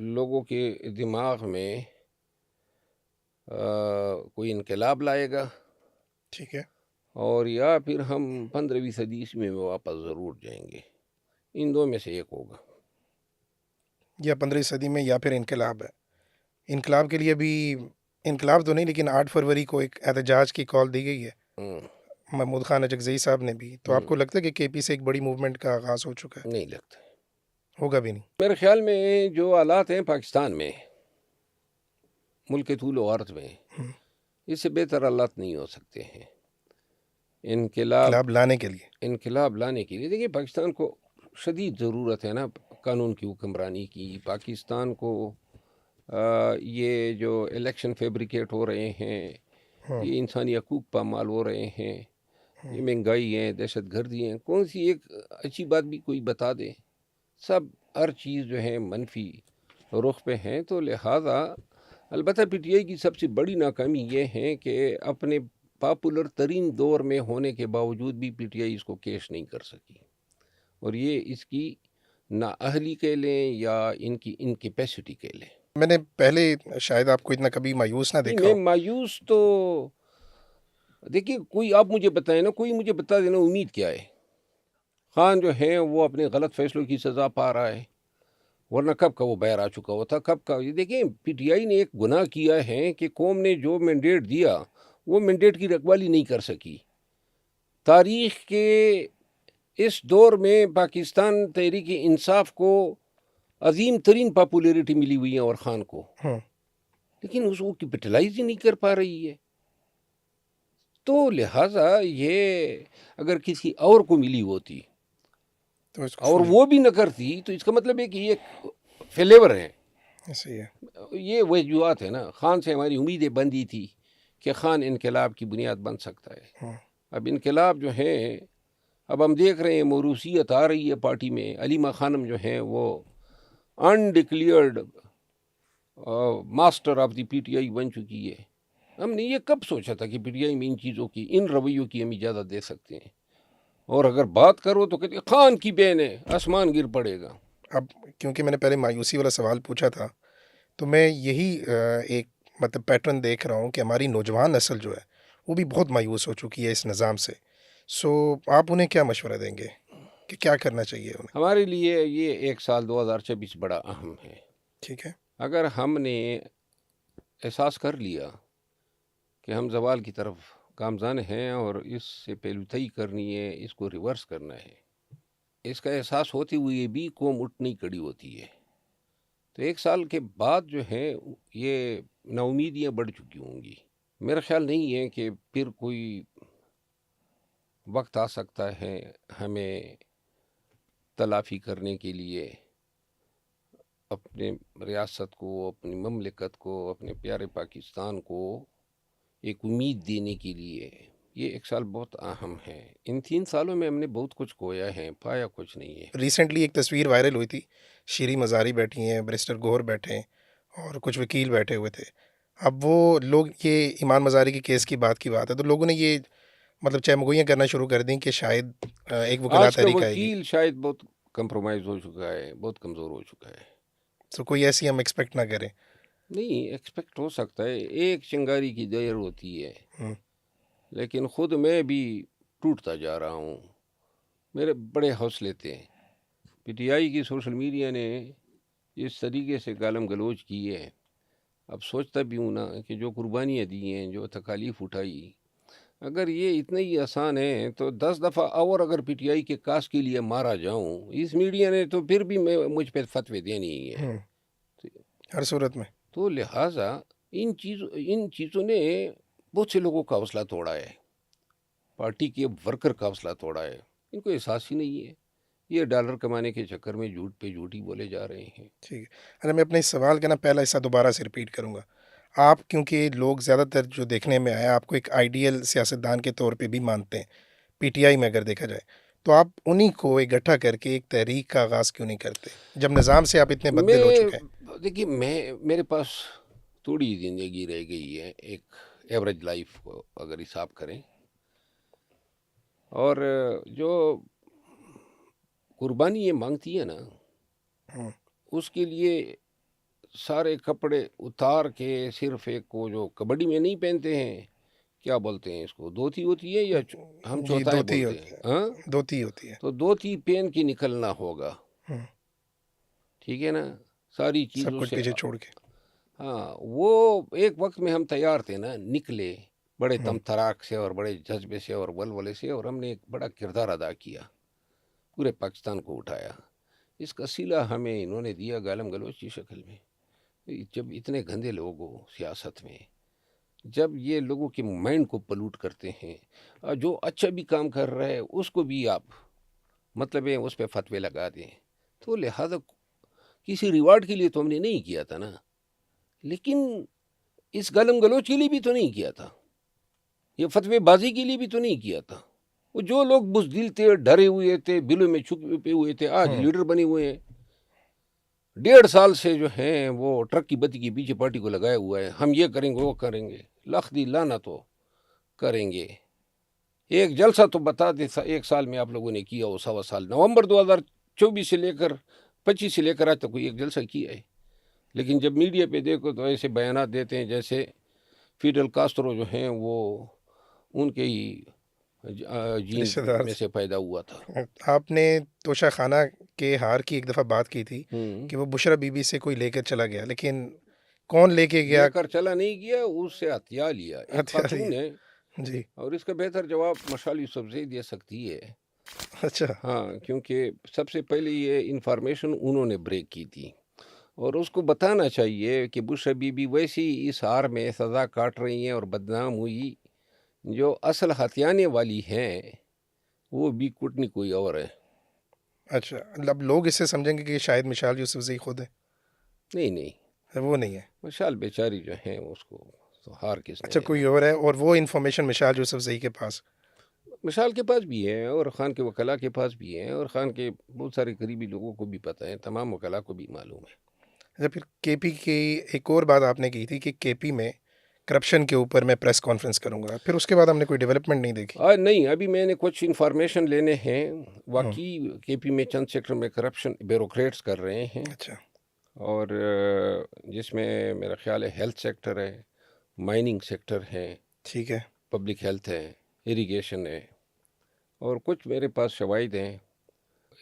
لوگوں کے دماغ میں کوئی انقلاب لائے گا، ٹھیک ہے. اور یا پھر ہم 15ویں صدی میں واپس ضرور جائیں گے. ان دو میں سے ایک ہوگا. یا 15ویں صدی میں یا پھر انقلاب ہے. انقلاب کے لیے بھی انقلاب تو نہیں، لیکن 8 فروری کو ایک احتجاج کی کال دی گئی ہے محمود خان اجگزئی صاحب نے بھی. تو آپ کو لگتا ہے کہ کے پی سے ایک بڑی موومنٹ کا آغاز ہو چکا ہے؟ نہیں لگتا، ہوگا بھی نہیں. میرے خیال میں جو حالات ہیں پاکستان میں، ملک کے طول و عرض میں، اس سے بہتر حالات نہیں ہو سکتے ہیں انقلاب لانے کے لیے. انقلاب لانے کے لیے. دیکھیے پاکستان کو شدید ضرورت ہے نا قانون کی حکمرانی کی. پاکستان کو یہ جو الیکشن فیبریکیٹ ہو رہے ہیں، یہ انسانی حقوق پامال ہو رہے ہیں، یہ مہنگائی ہے، دہشت گردی ہیں، کون سی ایک اچھی بات بھی کوئی بتا دے؟ سب ہر چیز جو ہے منفی رخ پہ ہیں. تو لہٰذا البتہ پی ٹی آئی کی سب سے بڑی ناکامی یہ ہے کہ اپنے پاپولر ترین دور میں ہونے کے باوجود بھی پی ٹی آئی اس کو کیش نہیں کر سکی، اور یہ اس کی نااہلی کہہ لیں یا ان کی انکیپیسٹی کہہ لیں. میں نے پہلے شاید آپ کو اتنا کبھی مایوس نہ دیکھا میں ہو. مایوس تو دیکھیے کوئی آپ مجھے بتائیں نا، کوئی مجھے بتا دینا امید کیا ہے. خان جو ہے وہ اپنے غلط فیصلوں کی سزا پا رہا ہے، ورنہ کب کا وہ باہر آ چکا ہوا تھا. کب کا یہ دیکھیں پی ٹی آئی نے ایک گناہ کیا ہے کہ قوم نے جو مینڈیٹ دیا وہ مینڈیٹ کی رکھوالی نہیں کر سکی. تاریخ کے اس دور میں پاکستان تحریک انصاف کو عظیم ترین پاپولیرٹی ملی ہوئی ہے اور خان کو، لیکن اس کو کیپٹلائز ہی نہیں کر پا رہی ہے. تو لہٰذا یہ اگر کسی اور کو ملی ہوتی تو اس کو اور وہ بھی نہ کرتی تو اس کا مطلب ہے کہ یہ فیلیور ہے. صحیح ہے. یہ وجوہات ہے نا. خان سے ہماری امیدیں بندھی تھی کہ خان انقلاب کی بنیاد بن سکتا ہے. اب انقلاب جو ہے، اب ہم دیکھ رہے ہیں موروثیت آ رہی ہے پارٹی میں. علیمہ خانم جو ہیں وہ undeclared master of the P T I بن چکی ہے. ہم نے یہ کب سوچا تھا کہ پی ٹی آئی میں ان چیزوں کی، ان رویوں کی ہم اجازت دے سکتے ہیں؟ اور اگر بات کرو تو کہتے خان کی بہن ہے، آسمان گر پڑے گا. اب کیونکہ میں نے پہلے مایوسی والا سوال پوچھا تھا، تو میں یہی ایک مطلب پیٹرن دیکھ رہا ہوں کہ ہماری نوجوان نسل جو ہے وہ بھی بہت مایوس ہو چکی ہے اس نظام سے. سو آپ انہیں کیا مشورہ دیں گے کہ کیا کرنا چاہیے انہیں؟ ہمارے لیے یہ ایک سال 2024 بڑا اہم ہے. ٹھیک ہے. اگر ہم نے احساس کر لیا کہ ہم زوال کی طرف گامزن ہیں اور اس سے پیلوتئی کرنی ہے، اس کو ریورس کرنا ہے، اس کا احساس ہوتے ہوئے بھی قوم اٹھ نہیں کھڑی ہوتی ہے، تو ایک سال کے بعد جو ہے یہ ناامیدیاں بڑھ چکی ہوں گی. میرا خیال نہیں ہے کہ پھر کوئی وقت آ سکتا ہے ہمیں تلافی کرنے کے لیے اپنے ریاست کو، اپنی مملکت کو، اپنے پیارے پاکستان کو ایک امید دینے کے لیے. یہ ایک سال بہت اہم ہے. ان 3 سالوں میں ہم نے بہت کچھ کھویا ہے، پایا کچھ نہیں ہے. ریسنٹلی ایک تصویر وائرل ہوئی تھی، شیریں مزاری بیٹھی ہیں، بیرسٹر گوہر بیٹھے ہیں اور کچھ وکیل بیٹھے ہوئے تھے. اب وہ لوگ، یہ ایمان مزاری کے کیس کی بات ہے، تو لوگوں نے یہ مطلب چہمگوئیاں کرنا شروع کر دیں کہ شاید ایک وکلا آج کا تحریک آئے گی. وکیل شاید بہت کمپرومائز ہو چکا ہے، بہت کمزور ہو چکا ہے. تو کوئی ایسی ہم ایکسپیکٹ نہ کریں. نہیں ایکسپیکٹ ہو سکتا ہے، ایک چنگاری کی دیر ہوتی ہے، لیکن خود میں بھی ٹوٹتا جا رہا ہوں. میرے بڑے حوصلے تھے. پی ٹی آئی کی سوشل میڈیا نے اس طریقے سے گالم گلوچ کی ہے. اب سوچتا بھی ہوں نا کہ جو قربانیاں دی ہیں، جو تکالیف اٹھائی، اگر یہ اتنا ہی آسان ہے تو 10 دفعہ اور اگر پی ٹی آئی کے کاس کے لیے مارا جاؤں اس میڈیا نے تو پھر بھی مجھ پہ فتوے دینے ہی ہے ہر صورت میں. تو لہٰذا ان چیزوں نے بہت سے لوگوں کا حوصلہ توڑا ہے، پارٹی کے ورکر کا حوصلہ توڑا ہے. ان کو احساس ہی نہیں ہے، یہ ڈالر کمانے کے چکر میں جھوٹ پہ جھوٹی بولے جا رہے ہیں. ٹھیک ہے. اچھا، میں اپنے اس سوال کا پہلا حصہ دوبارہ سے ریپیٹ کروں گا. آپ کیونکہ لوگ زیادہ تر جو دیکھنے میں آیا آپ کو ایک آئیڈیل سیاستدان کے طور پہ بھی مانتے ہیں پی ٹی آئی میں اگر دیکھا جائے، تو آپ انہی کو اکٹھا کر کے ایک تحریک کا آغاز کیوں نہیں کرتے جب نظام سے آپ اتنے بددل ہو چکے ہیں؟ دیکھیے میرے پاس تھوڑی زندگی رہ گئی ہے، ایک ایوریج لائف کو اگر حساب کریں، اور جو قربانی یہ مانگتی ہے نا، ہوں، اس کے لیے سارے کپڑے اتار کے صرف ایک کو جو کبڈی میں نہیں پہنتے ہیں، کیا بولتے ہیں اس کو، دھوتی ہوتی ہے یا ہم جی چوتھائے دھوتی بولتے ہوتی ہیں، ہے، ہاں، دھوتی ہوتی ہے۔ تو دھوتی پہن کے نکلنا ہوگا، ہوں، ٹھیک ہے نا، ساری سب چیزوں کچھ سے۔ پیچھے چھوڑ کے۔ ہاں، وہ ایک وقت میں ہم تیار تھے نا، نکلے بڑے ہوں، تم تراک سے اور بڑے جذبے سے اور ولولے سے، اور ہم نے ایک بڑا کردار ادا کیا، پورے پاکستان کو اٹھایا۔ اس کا صلہ ہمیں انہوں نے دیا گالم گلوچ کی شکل میں۔ جب اتنے گندے لوگ ہو سیاست میں، جب یہ لوگوں کے مائنڈ کو پلوٹ کرتے ہیں، اور جو اچھا بھی کام کر رہا ہے اس کو بھی آپ مطلب ہے اس پہ فتوے لگا دیں، تو لہذا کسی ریوارڈ کے لیے تو ہم نے نہیں کیا تھا نا، لیکن اس گالم گلوچ کے لیے بھی تو نہیں کیا تھا، یہ فتوے بازی کے لیے بھی تو نہیں کیا تھا۔ وہ جو لوگ بزدل تھے، ڈرے ہوئے تھے، بلوں میں چھپے ہوئے تھے، آج ہوں، لیڈر بنے ہوئے ہیں۔ 1.5 سال سے جو ہیں وہ ٹرک کی بتی کے پیچھے پارٹی کو لگائے ہوا ہے، ہم یہ کریں گے وہ کریں گے، لخ دی لانا تو کریں گے۔ ایک جلسہ تو بتا دے 1 سال میں آپ لوگوں نے کیا ہو، 1.25 سال، نومبر 2024 سے لے کر 25 سے لے کر آج تک کوئی ایک جلسہ کیا ہے؟ لیکن جب میڈیا پہ دیکھو تو ایسے بیانات دیتے ہیں جیسے فیڈل کاسٹرو جو ہیں وہ ان کے ہی جین رشتہ دار میں سے پیدا ہوا تھا۔ تھے۔ آپ نے توشہ خانہ کے ہار کی ایک دفعہ بات کی تھی کہ وہ بشرا بی بی سے کوئی لے کر چلا گیا، لیکن کون لے کے گیا؟ لے کر چلا نہیں گیا، اس سے ہتھیار لیا ایک ہتھیار خاتون لیا؟ ہے، جی، اور اس کا بہتر جواب مشال یوسفزئی دے سکتی ہے۔ اچھا، ہاں، کیونکہ سب سے پہلے یہ انفارمیشن انہوں نے بریک کی تھی، اور اس کو بتانا چاہیے کہ بشرا بی بی ویسی اس ہار میں سزا کاٹ رہی ہیں اور بدنام ہوئی، جو اصل ہتھیانے والی ہیں وہ بھی کٹنی کوئی اور ہے۔ اچھا، اب لوگ اس سے سمجھیں گے کہ شاید مشال یوسفزئی خود نہیں، ہے، وہ نہیں ہے؟ مشال بیچاری جو ہیں اس کو تو ہار کس نے اچھا، دینا۔ کوئی اور ہے، اور وہ انفارمیشن مشال یوسفزئی کے پاس؟ مشال کے پاس بھی ہے، اور خان کے وکلاء کے پاس بھی ہیں، اور خان کے بہت سارے قریبی لوگوں کو بھی پتہ ہے، تمام وکلاء کو بھی معلوم ہے۔ اچھا، پھر کے پی کی ایک اور بات آپ نے کی تھی کہ کے پی میں کرپشن کے اوپر میں پریس کانفرنس کروں گا، پھر اس کے بعد ہم نے کوئی ڈیولپمنٹ نہیں دیکھی۔ آج نہیں، ابھی میں نے کچھ انفارمیشن لینے ہیں، ہوں، واقعی کے پی میں چند سیکٹر میں کرپشن بیوروکریٹس کر رہے ہیں، اچھا، اور جس میں میرا خیال ہے ہیلتھ سیکٹر ہے، مائننگ سیکٹر ہے، ٹھیک ہے، پبلک ہیلتھ ہے، اریگیشن ہے، اور کچھ میرے پاس شواہد ہیں۔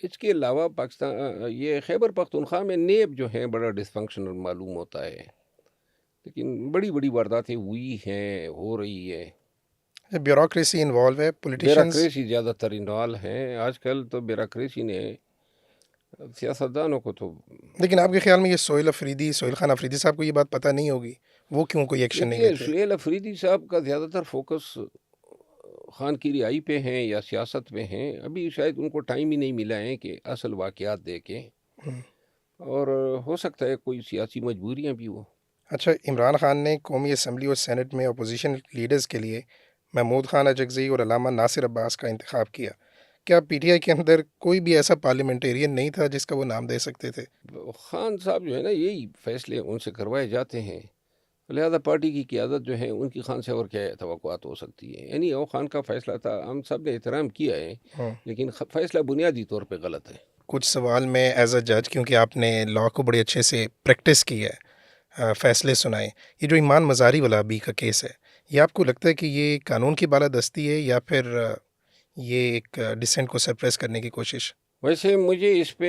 اس کے علاوہ پاکستان یہ خیبر پختونخوا میں نیب جو ہیں بڑا ڈسفنکشنل معلوم ہوتا ہے، لیکن بڑی بڑی وارداتیں ہوئی ہیں، ہو رہی ہے۔ بیوروکریسی انوالو ہے، پولیٹیشنز۔ بیوروکریسی زیادہ تر انوالو ہیں آج کل، تو بیوروکریسی نے سیاستدانوں کو تو لیکن آپ کے خیال میں یہ سہیل خان افریدی صاحب کو یہ بات پتہ نہیں ہوگی، وہ کیوں کوئی ایکشن نہیں دیکھیے لیتے؟ سہیل افریدی صاحب کا زیادہ تر فوکس خان کی رہائی پہ ہیں یا سیاست پہ ہیں، ابھی شاید ان کو ٹائم ہی نہیں ملا ہے کہ اصل واقعات دیکھیں، ہوں، اور ہو سکتا ہے کوئی سیاسی مجبوریاں بھی ہو۔ اچھا، عمران خان نے قومی اسمبلی اور سینٹ میں اپوزیشن لیڈرز کے لیے محمود خان اجگزئی اور علامہ ناصر عباس کا انتخاب کیا، کیا پی ٹی آئی کے اندر کوئی بھی ایسا پارلیمنٹیرین نہیں تھا جس کا وہ نام دے سکتے تھے؟ خان صاحب جو ہے نا، یہی فیصلے ان سے کروائے جاتے ہیں، لہذا پارٹی کی قیادت جو ہے ان کی خان سے اور کیا توقعات ہو سکتی ہے؟ یعنی وہ خان کا فیصلہ تھا، ہم سب نے احترام کیا ہے، ہوں، لیکن فیصلہ بنیادی طور پہ غلط ہے۔ کچھ سوال میں ایز اے جج، کیونکہ آپ نے لا کو بڑے اچھے سے پریکٹس کی ہے، فیصلے سنائے، یہ جو ایمان مزاری والا ابھی کا کیس ہے، یہ آپ کو لگتا ہے کہ یہ قانون کی بالادستی ہے یا پھر یہ ایک ڈسینٹ کو سرپریس کرنے کی کوشش؟ ویسے مجھے اس پہ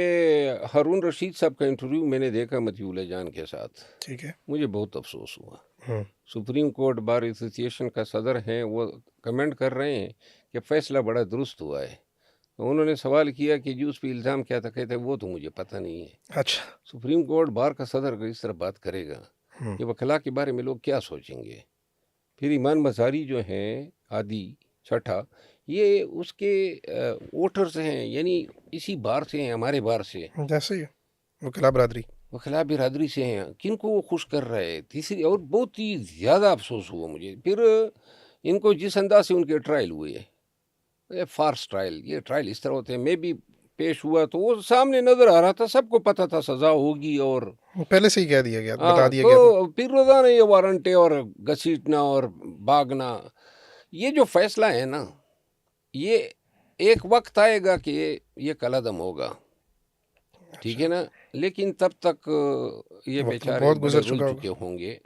ہارون رشید صاحب کا انٹرویو میں نے دیکھا مطیع اللہ جان کے ساتھ، ٹھیک ہے، مجھے بہت افسوس ہوا۔ ہوں، سپریم کورٹ بار ایسوسیشن کا صدر ہیں، وہ کمنٹ کر رہے ہیں کہ فیصلہ بڑا درست ہوا ہے، تو انہوں نے سوال کیا کہ جی اس پہ الزام کیا تھا، کہتے وہ تو مجھے پتہ نہیں ہے۔ اچھا، سپریم کورٹ بار کا صدر اگر اس طرح بات کرے گا ہوں، کہ وکلاء کے بارے میں لوگ کیا سوچیں گے؟ پھر ایمان مزاری جو ہیں عادی چھٹا، یہ اس کے ووٹرز ہیں، یعنی اسی بار سے ہیں، ہمارے بار سے، جیسے ہی وکلا برادری۔ وکلاء برادری سے ہیں، کن کو وہ خوش کر رہے؟ تیسری اور بہت ہی زیادہ افسوس ہوا مجھے پھر ان کو جس انداز سے ان کے ٹرائل ہوئے، فارس ٹرائل، یہ ٹرائل اس طرح ہوتے ہیں. میں بھی پیش ہوا تو وہ سامنے نظر آ رہا تھا، سب کو پتہ تھا سزا ہوگی، اور پہلے سے ہی کہہ دیا گیا، بتا ہاں دیا گیا تھا. تو پھر روزانہ یہ وارنٹیں اور گھسیٹنا اور بھاگنا. یہ جو فیصلہ ہے نا، یہ ایک وقت آئے گا کہ یہ قلعدم ہوگا، ٹھیک ہے نا، لیکن تب تک یہ وقت بیچارے بہت بڑے گزر رل چکا چکے ہوگا. ہوں گے.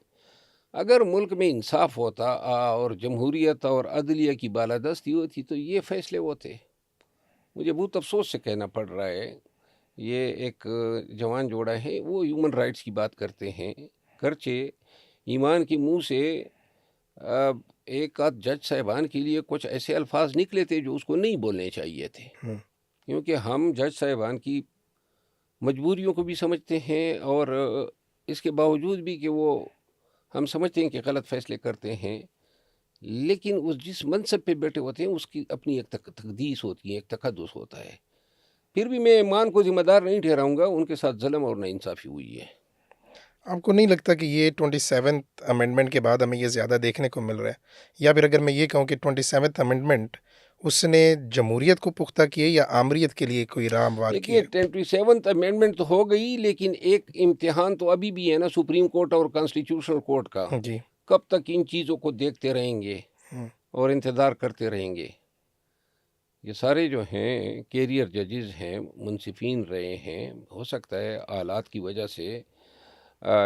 اگر ملک میں انصاف ہوتا اور جمہوریت اور عدلیہ کی بالادستی ہوتی تو یہ فیصلے ہوتے. مجھے بہت افسوس سے کہنا پڑ رہا ہے، یہ ایک جوان جوڑا ہے، وہ ہیومن رائٹس کی بات کرتے ہیں، گرچہ ایمان کے منہ سے ایک آدھ جج صاحبان کے لیے کچھ ایسے الفاظ نکلے تھے جو اس کو نہیں بولنے چاہیے تھے، کیونکہ ہم جج صاحبان کی مجبوریوں کو بھی سمجھتے ہیں، اور اس کے باوجود بھی کہ وہ ہم سمجھتے ہیں کہ غلط فیصلے کرتے ہیں، لیکن اس جس منصب پہ بیٹھے ہوتے ہیں اس کی اپنی ایک تقدیس ہوتی ہے، ایک تقدس ہوتا ہے. پھر بھی میں ایمان کو ذمہ دار نہیں ٹھہراؤں گا، ان کے ساتھ ظلم اور ناانصافی ہوئی ہے. آپ کو نہیں لگتا کہ یہ 27th امینڈمنٹ کے بعد ہمیں یہ زیادہ دیکھنے کو مل رہا ہے؟ یا پھر اگر میں یہ کہوں کہ 27th امینڈمنٹ اس نے جمہوریت کو پختہ کیے یا آمریت کے لیے کوئی راہ ہموار کی دیکھیے ہے؟ 27th امینڈمنٹ تو ہو گئی، لیکن ایک امتحان تو ابھی بھی ہے نا سپریم کورٹ اور کانسٹیٹیوشنل کورٹ کا. جی. کب تک ان چیزوں کو دیکھتے رہیں گے اور انتظار کرتے رہیں گے؟ یہ سارے جو ہیں کیریئر ججز ہیں، منصفین رہے ہیں، ہو سکتا ہے آلات کی وجہ سے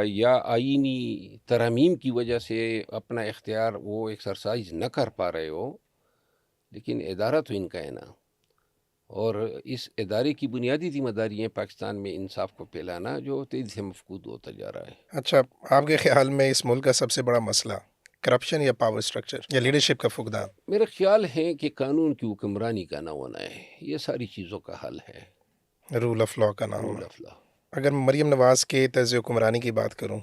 یا آئینی ترامیم کی وجہ سے اپنا اختیار وہ ایکسرسائز نہ کر پا رہے ہو، لیکن ادارہ تو ان کا ہے نا، اور اس ادارے کی بنیادی ذمہ داری ہے پاکستان میں انصاف کو پھیلانا، جو تیزی سے مفقود ہوتا جا رہا ہے. اچھا، آپ کے خیال میں اس ملک کا سب سے بڑا مسئلہ کرپشن یا پاور سٹرکچر یا لیڈرشپ کا فقدان؟ میرا خیال ہے کہ قانون کی حکمرانی کا نہ ہونا ہے، یہ ساری چیزوں کا حل ہے. رول آف لا کا نہ ہونا. Rule of law. اگر مریم نواز کے طرز حکمرانی کی بات کروں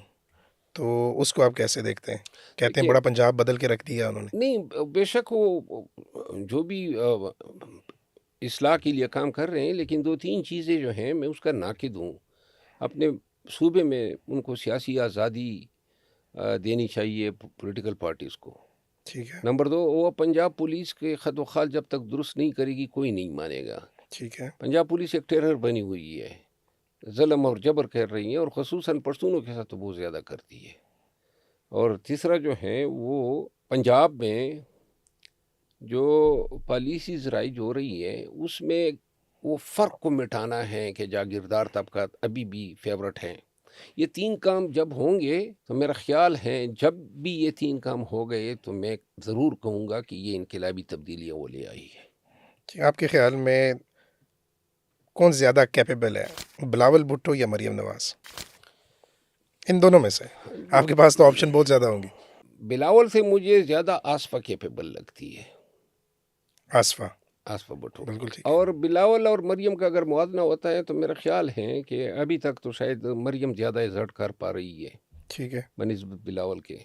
تو اس کو آپ کیسے دیکھتے ہیں؟ کہتے ہیں دیکھیے، بڑا پنجاب بدل کے رکھ دیا انہوں نے. نہیں بے شک وہ جو بھی اصلاح کے لیے کام کر رہے ہیں، لیکن دو تین چیزیں جو ہیں میں اس کا ناقد ہوں. اپنے صوبے میں ان کو سیاسی آزادی دینی چاہیے پولیٹیکل پارٹیز کو. ٹھیک ہے. نمبر 2، وہ پنجاب پولیس کے خط و خال جب تک درست نہیں کرے گی کوئی نہیں مانے گا. ٹھیک ہے. پنجاب پولیس ایک ٹیرر بنی ہوئی ہے، ظلم اور جبر کر رہی ہیں، اور خصوصاً پشتونوں کے ساتھ تو بہت زیادہ کرتی ہے. اور تیسرا جو ہے وہ پنجاب میں جو پالیسیز رائج ہو رہی ہے اس میں وہ فرق کو مٹانا ہے کہ جاگیردار طبقات ابھی بھی فیورٹ ہیں. یہ تین کام جب ہوں گے تو میرا خیال ہے جب بھی یہ تین کام ہو گئے تو میں ضرور کہوں گا کہ یہ انقلابی تبدیلیاں وہ لے آئی ہے. آپ کے خیال میں کون زیادہ کیپیبل ہے، بلاول بھٹو یا مریم نواز؟ ان دونوں میں سے آپ کے پاس تو آپشن بہت زیادہ ہوں گی. بلاول سے مجھے زیادہ آصفہ کیپیبل لگتی ہے، آصفہ. آصفہ بھٹو. بالکل ٹھیک ہے. اور بلاول اور مریم کا اگر موازنہ ہوتا ہے تو میرا خیال ہے کہ ابھی تک تو شاید مریم زیادہ ایگزرٹ کر پا رہی ہے ٹھیک ہے. بنسبت بلاول کے.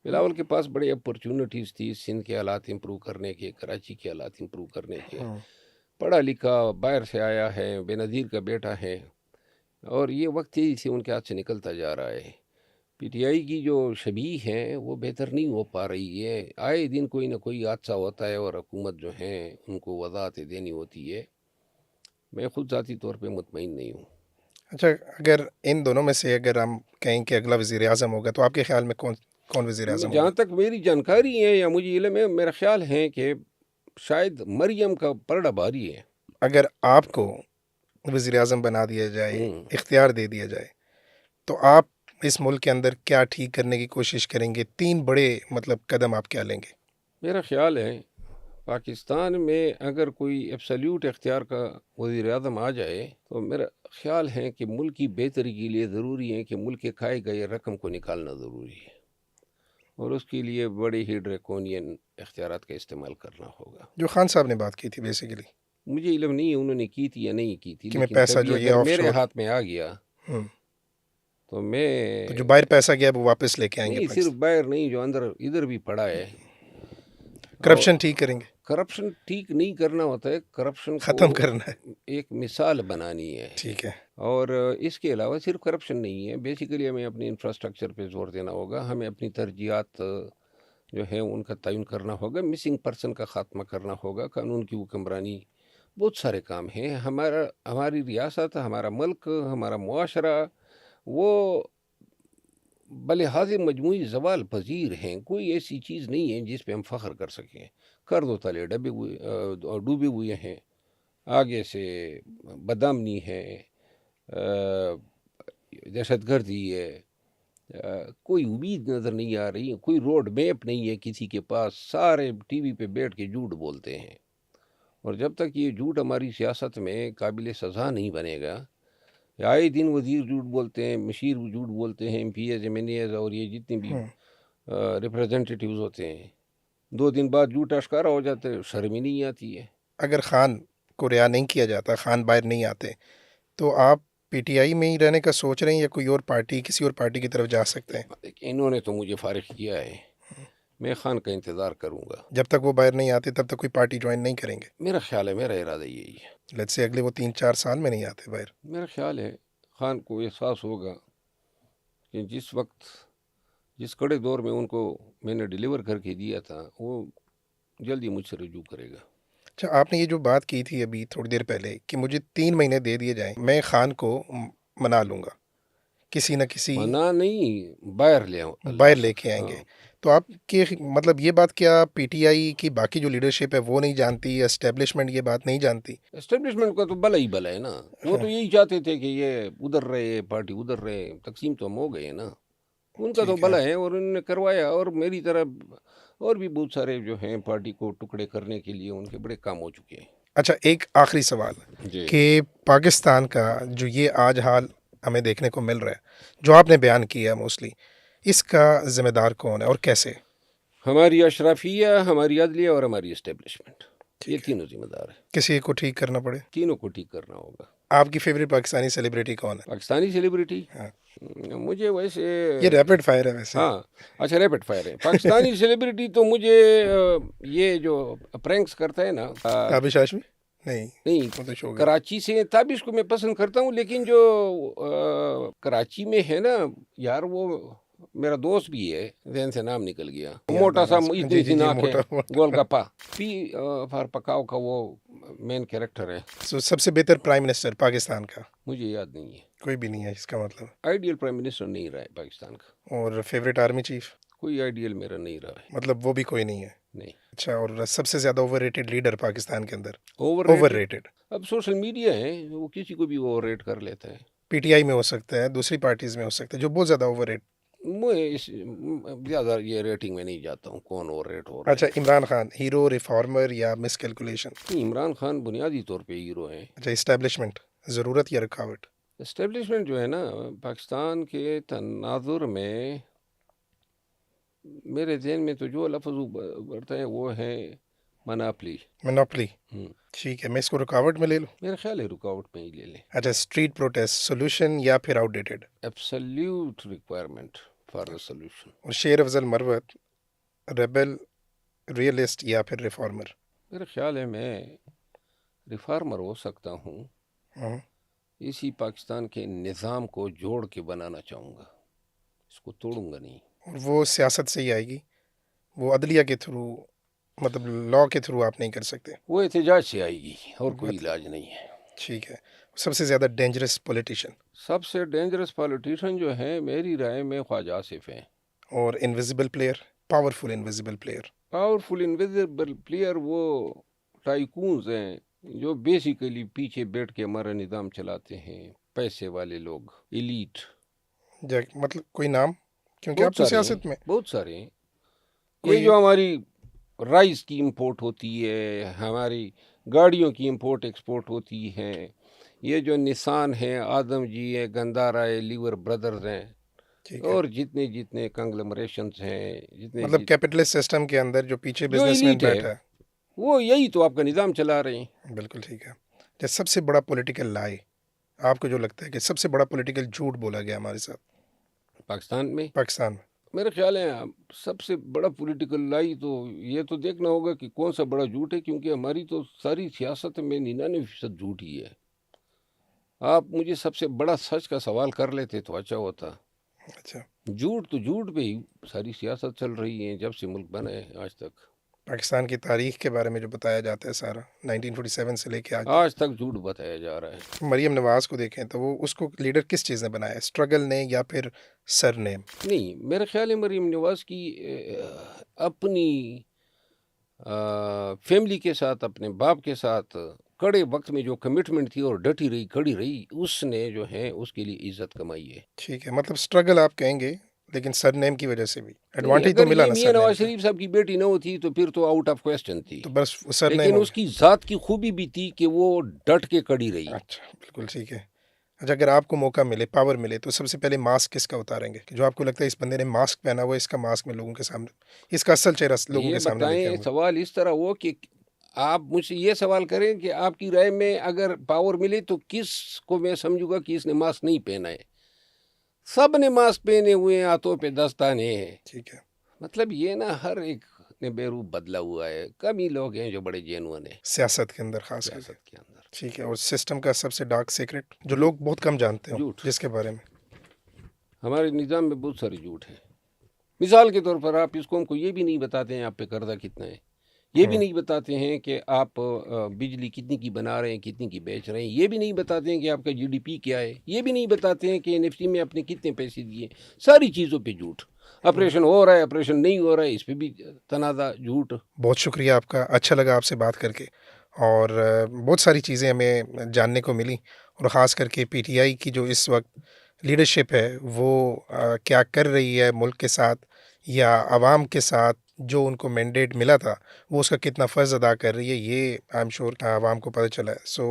بلاول کے پاس بڑے اپرچونٹیز تھی سندھ کے حالات امپروو کرنے کے، کراچی کے حالات امپروو کرنے کے. پڑھا لکھا، باہر سے آیا ہے، بے نظیر کا بیٹا ہے، اور یہ وقت تیزی سے ان کے ہاتھ سے نکلتا جا رہا ہے. پی ٹی آئی کی جو شبیہ ہے وہ بہتر نہیں ہو پا رہی ہے، آئے دن کوئی نہ کوئی حادثہ ہوتا ہے اور حکومت جو ہیں ان کو وضاحتیں دینی ہوتی ہے. میں خود ذاتی طور پہ مطمئن نہیں ہوں. اچھا، اگر ان دونوں میں سے اگر ہم کہیں کہ اگلا وزیر اعظم ہوگا تو آپ کے خیال میں کون وزیر اعظم جہاں ہوگا؟ تک میری جانکاری ہے یا مجھے علم ہے، میرا خیال ہے کہ شاید مریم کا پلڑا بھاری ہے. اگر آپ کو وزیر اعظم بنا دیا جائے، اختیار دے دیا جائے، تو آپ اس ملک کے اندر کیا ٹھیک کرنے کی کوشش کریں گے؟ تین بڑے قدم آپ کیا لیں گے؟ میرا خیال ہے پاکستان میں اگر کوئی ایبسلیوٹ اختیار کا وزیر اعظم آ جائے تو میرا خیال ہے کہ ملک کی بہتری کے لیے ضروری ہے کہ ملک کے کھائے گئے رقم کو نکالنا ضروری ہے، اور اس کے لیے بڑے ہی ڈریکونین اختیارات کا استعمال کرنا ہوگا. جو خان صاحب نے بات کی تھی بیسیکلی، مجھے علم نہیں ہے انہوں نے کی تھی یا نہیں کی تھی، کہ میں لیکن پیسہ کبھی جو یہ اگر آف میرے شور، ہاتھ میں آ گیا تو میں تو جو باہر پیسہ گیا وہ واپس لے کے آئیں گے نہیں، صرف پاکستان، باہر نہیں، جو اندر ادھر بھی پڑا ہے. اور کرپشن ٹھیک کریں گے، کرپشن ٹھیک نہیں کرنا ہوتا ہے، کرپشن کو ختم کرنا ہے. ایک مثال بنانی ہے. ٹھیک ہے. اور اس کے علاوہ صرف کرپشن نہیں ہے، بیسیکلی ہمیں اپنی انفراسٹرکچر پہ زور دینا ہوگا، ہمیں اپنی ترجیحات جو ہیں ان کا تعین کرنا ہوگا، مسنگ پرسن کا خاتمہ کرنا ہوگا، قانون کی حکمرانی، بہت سارے کام ہیں. ہماری ریاست، ہمارا ملک، ہمارا معاشرہ وہ بلحاظ مجموعی زوال پذیر ہیں. کوئی ایسی چیز نہیں ہے جس پہ ہم فخر کر سکیں. قرض و تلے ڈوبے ہوئے ہیں، آگے سے بدامنی ہے، دہشت گردی ہے، کوئی امید نظر نہیں آ رہی، کوئی روڈ میپ نہیں ہے کسی کے پاس. سارے ٹی وی پہ بیٹھ کے جھوٹ بولتے ہیں، اور جب تک یہ جھوٹ ہماری سیاست میں قابل سزا نہیں بنے گا، آئے دن وزیر جھوٹ بولتے ہیں، مشیر جھوٹ بولتے ہیں، M P As, M N As, اور یہ جتنے بھی ریپریزنٹیٹیوز ہوتے ہیں، 2 دن بعد جھوٹ اشکارا ہو جاتے ہیں، شرم ہی نہیں آتی ہے. اگر خان کو رہا نہیں کیا جاتا، خان باہر نہیں آتے، تو آپ پی ٹی آئی میں ہی رہنے کا سوچ رہے ہیں یا کوئی اور پارٹی، کسی اور پارٹی کی طرف جا سکتے ہیں؟ انہوں نے تو مجھے فارغ کیا ہے، میں خان کا انتظار کروں گا. جب تک وہ باہر نہیں آتے تب تک کوئی پارٹی جوائن نہیں کریں گے؟ میرا خیال ہے، میرا ارادہ یہی ہے. لیٹس سے اگلے وہ 3-4 سال میں نہیں آتے باہر. میرا خیال ہے خان کو احساس ہوگا کہ جس کڑے دور میں ان کو میں نے ڈیلیور کر کے دیا تھا، وہ جلدی مجھ سے رجوع کرے گا. اچھا، آپ نے یہ جو بات کی تھی ابھی تھوڑی دیر پہلے کہ مجھے 3 مہینے دے دیے جائیں، میں خان کو منا لوں گا، کسی نہ کسی منع نہیں، باہر لے آؤں باہر لے کے آئیں گے. تو آپ کے مطلب یہ بات کیا پی ٹی آئی کی باقی جو لیڈرشپ ہے وہ نہیں جانتی، اسٹیبلشمنٹ یہ بات نہیں جانتی؟ اسٹیبلشمنٹ کا تو بلا ہی بلا ہے نا. وہ تو یہی چاہتے تھے کہ یہ ادھر رہے، پارٹی ادھر رہے، تقسیم تو ہم ہو گئے نا. ان کا تو ٹھیک ہے. بلا ہے، اور انہوں نے کروایا. اور میری طرح اور بھی بہت سارے جو ہیں پارٹی کو ٹکڑے کرنے کے لیے ان کے بڑے کام ہو چکے ہیں. اچھا، ایک آخری سوال جی. کہ پاکستان کا جو یہ آج حال ہمیں دیکھنے کو مل رہا ہے، جو آپ نے بیان کیا ہے موسٹلی، اس کا ذمہ دار کون ہے اور کیسے؟ ہماری اشرافیہ، ہماری عدلیہ اور ہماری اسٹیبلشمنٹ، یہ ٹھیک ہے. تینوں ذمہ دار ہیں. کسی ایک کو ٹھیک کرنا پڑے. تینوں کو ٹھیک کرنا ہوگا. آپ کی فیوریٹ پاکستانی سیلیبریٹی کون ہے؟ پاکستانی سیلیبریٹی ہاں، مجھے ویسے، یہ ریپڈ فائر ہے ویسے. ہاں اچھا، ریپڈ فائر ہے. پاکستانی سیلیبریٹی تو مجھے یہ جو پرینکس کرتا ہے نا، تابش ہاشمی؟ نہیں، نہیں، وہ تو شو گیا. کراچی سے تابش کو میں پسند کرتا ہوں، لیکن جو کراچی میں ہے نا یار، وہ میرا دوست بھی ہے، ذہن سے نام نکل گیا، موٹا سا، اتنی سی ناک ہے، گول گپا، پی فار پکاؤ کا وہ مین کیریکٹر ہے. سب سے بہتر پرائم منسٹر پاکستان کا مجھے یاد نہیں ہے. کوئی بھی نہیں ہے اس کا مطلب. آئیڈیل پرائم منسٹر نہیں رہا ہے پاکستان کا. اور فیوریٹ آرمی چیف؟ کوئی آئیڈیل میرا نہیں رہا ہے. مطلب وہ بھی کوئی نہیں ہے. نہیں. اچھا، اور سب سے زیادہ اوور ریٹڈ لیڈر پاکستان کے اندر؟ اوور ریٹڈ اب سوشل میڈیا ہے، وہ کسی کو بھی اوور ریٹ کر لیتا ہے. پی ٹی آئی میں ہو سکتا ہے، دوسری پارٹیز میں ہو سکتا ہے، جو بہت زیادہ اوور ریٹ. میں زیادہ یہ ریٹنگ میں نہیں جاتا ہوں کون اوور ریٹ ہو رہا ہے. اچھا، عمران خان ہیرو، ریفارمر یا مس کیلکولیشن؟ عمران خان بنیادی طور پہ ہیرو ہیں. اچھا، اسٹیبلشمنٹ ضرورت یا رکاوٹ؟ اسٹیبلشمنٹ جو ہے نا پاکستان کے تناظر میں، میرے ذہن میں تو جو لفظ بڑھتا ہے وہ ہے مناپلی. مونوپلی. ٹھیک ہے، میں اس کو رکاوٹ میں لے لوں؟ میرا خیال ہے رکاوٹ میں ہی لے لیں. اچھا، اسٹریٹ پروٹیسٹ سولوشن یا پھر out dated? Absolute requirement for the solution. اور شیر افضل مروت ریبل، ریئلسٹ یا پھر ریفارمر؟ میرا خیال ہے میں ریفارمر ہو سکتا ہوں. اسی پاکستان کے نظام کو جوڑ کے بنانا چاہوں گا، اس کو توڑوں گا نہیں. اور وہ سیاست سے ہی آئے گی، وہ عدلیہ کے تھرو، مطلب لا کے تھرو آپ نہیں کر سکتے؟ وہ احتجاج سے آئے گی، اور کوئی علاج نہیں ہے. ٹھیک ہے. سب سے زیادہ ڈینجرس پولیٹیشین؟ سب سے ڈینجرس پالیٹیشین جو ہے میری رائے میں خواجہ آصف ہیں. اور invisible player, powerful invisible player? Powerful invisible player وہ ٹائکونز ہیں جو بیسیکلی پیچھے بیٹھ کے ہمارا نظام چلاتے ہیں، پیسے والے لوگ، ایلیٹ. مطلب کوئی نام؟ کیونکہ آپ تو سیاست میں بہت سارے ہیں. یہ جو ہماری رائس کی امپورٹ ہوتی ہے، ہماری گاڑیوں کی امپورٹ ایکسپورٹ ہوتی ہے، یہ جو نسان ہے، آدم جی ہے، گندارا ہے، لیور بردرز ہیں، اور جتنے کنگلمریشنز ہیں، مطلب کیپٹلسٹ سسٹم کے اندر جو پیچھے جو بزنس مین ایلیٹ ہے، بیٹھا ہے، وہ یہی تو آپ کا نظام چلا رہے ہیں. بالکل ٹھیک ہے. جو سب سے بڑا پولیٹیکل لائی آپ کو جو لگتا ہے کہ سب سے بڑا پولیٹیکل جھوٹ بولا گیا ہمارے ساتھ پاکستان میں، میں میرا خیال ہے سب سے بڑا پولیٹیکل لائی تو یہ تو دیکھنا ہوگا کہ کون سا بڑا جھوٹ ہے، کیونکہ ہماری تو ساری سیاست میں 99% جھوٹ ہی ہے. آپ مجھے سب سے بڑا سچ کا سوال کر لیتے تو اچھا ہوتا. اچھا، جھوٹ تو جھوٹ پہ ہی ساری سیاست چل رہی ہے جب سے ملک بنا ہے آج تک. پاکستان کی تاریخ کے بارے میں جو بتایا جاتا ہے سارا 1947 سے لے کے آج آج تک جھوٹ بتایا جا رہا ہے. مریم نواز کو دیکھیں تو وہ اس کو لیڈر کس چیز نے بنایا ہے؟ اسٹرگل نے یا پھر سر نیم؟ نہیں، میرا خیال ہے مریم نواز کی اپنی فیملی کے ساتھ، اپنے باپ کے ساتھ کڑے وقت میں جو کمٹمنٹ تھی اور ڈٹی رہی، کھڑی رہی، اس نے جو ہے اس کے لیے عزت کمائی ہے. ٹھیک ہے، مطلب اسٹرگل آپ کہیں گے لیکن سر نیم کی وجہ سے بھی نہیں، ایڈوانٹیج تو اگر ملا یہ نا میاں سر نیم نواز کا، شریف صاحب کی بیٹی نہ ہوتی تو پھر تو آؤٹ آف کویسچن تھی. تو بس سر نیم لیکن ہو اس کی ذات کی خوبی بھی تھی کہ وہ ڈٹ کے کڑی رہی. گیا. اچھا بالکل ٹھیک ہے. اچھا، اگر آپ کو موقع ملے، پاور ملے، تو سب سے پہلے ماسک کس کا اتاریں گے کہ جو آپ کو لگتا ہے اس بندے نے ماسک پہنا ہوا ہے، اس کا ماسک میں لوگوں کے سامنے، اس کا اصل چہرہ لوگوں یہ کے سامنے لے کے بتائیں، آؤں گا؟ سوال اس طرح ہو کہ آپ مجھ سے یہ سوال کریں کہ آپ کی رائے میں اگر پاور ملے تو کس کو میں سمجھوں گا کہ اس نے ماسک نہیں پہنا ہے؟ سب نے ماسک پہنے ہوئے ہیں، ہاتھوں پہ دستانے ہیں. ٹھیک ہے. مطلب یہ نا ہر ایک نے بیروپ بدلا ہوا ہے. کم ہی لوگ ہیں جو بڑے جینون ہیں سیاست کے اندر خاص کر کے. سیاست کے اندر. ٹھیک ہے. اور سسٹم کا سب سے ڈارک سیکرٹ جو جھوٹ. لوگ بہت کم جانتے ہوں، جھوٹ. جس کے بارے میں ہمارے نظام میں بہت سارے جھوٹ ہیں. مثال کے طور پر آپ اس قوم کو یہ بھی نہیں بتاتے ہیں آپ پہ قرضہ کتنا ہے، یہ بھی نہیں بتاتے ہیں کہ آپ بجلی کتنی کی بنا رہے ہیں، کتنی کی بیچ رہے ہیں، یہ بھی نہیں بتاتے ہیں کہ آپ کا جی ڈی پی کیا ہے، یہ بھی نہیں بتاتے ہیں کہ NFT میں آپ نے کتنے پیسے دیے. ساری چیزوں پہ جھوٹ. آپریشن ہو رہا ہے، آپریشن نہیں ہو رہا ہے، اس پہ بھی تنازع، جھوٹ. بہت شکریہ آپ کا، اچھا لگا آپ سے بات کر کے، اور بہت ساری چیزیں ہمیں جاننے کو ملی، اور خاص کر کے پی ٹی آئی کی جو اس وقت لیڈرشپ ہے وہ کیا کر رہی ہے ملک کے ساتھ یا عوام کے ساتھ، جو ان کو مینڈیٹ ملا تھا وہ اس کا کتنا فرض ادا کر رہی ہے، یہ آئی ایم شیور عوام کو پتہ چلا ہے. سو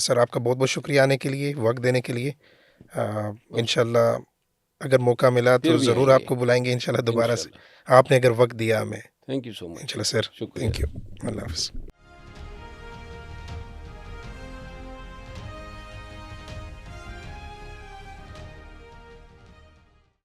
سر، آپ کا بہت بہت شکریہ آنے کے لیے، وقت دینے کے لیے. انشاءاللہ اگر موقع ملا تو پھر بھی ضرور آئیں آپ گے کو بلائیں گے انشاءاللہ دوبارہ سے. انشاءاللہ. آپ نے اگر وقت دیا ہمیں. تھینک یو سو مچ. انشاءاللہ سر، شکریہ. Thank you. اللہ حافظ.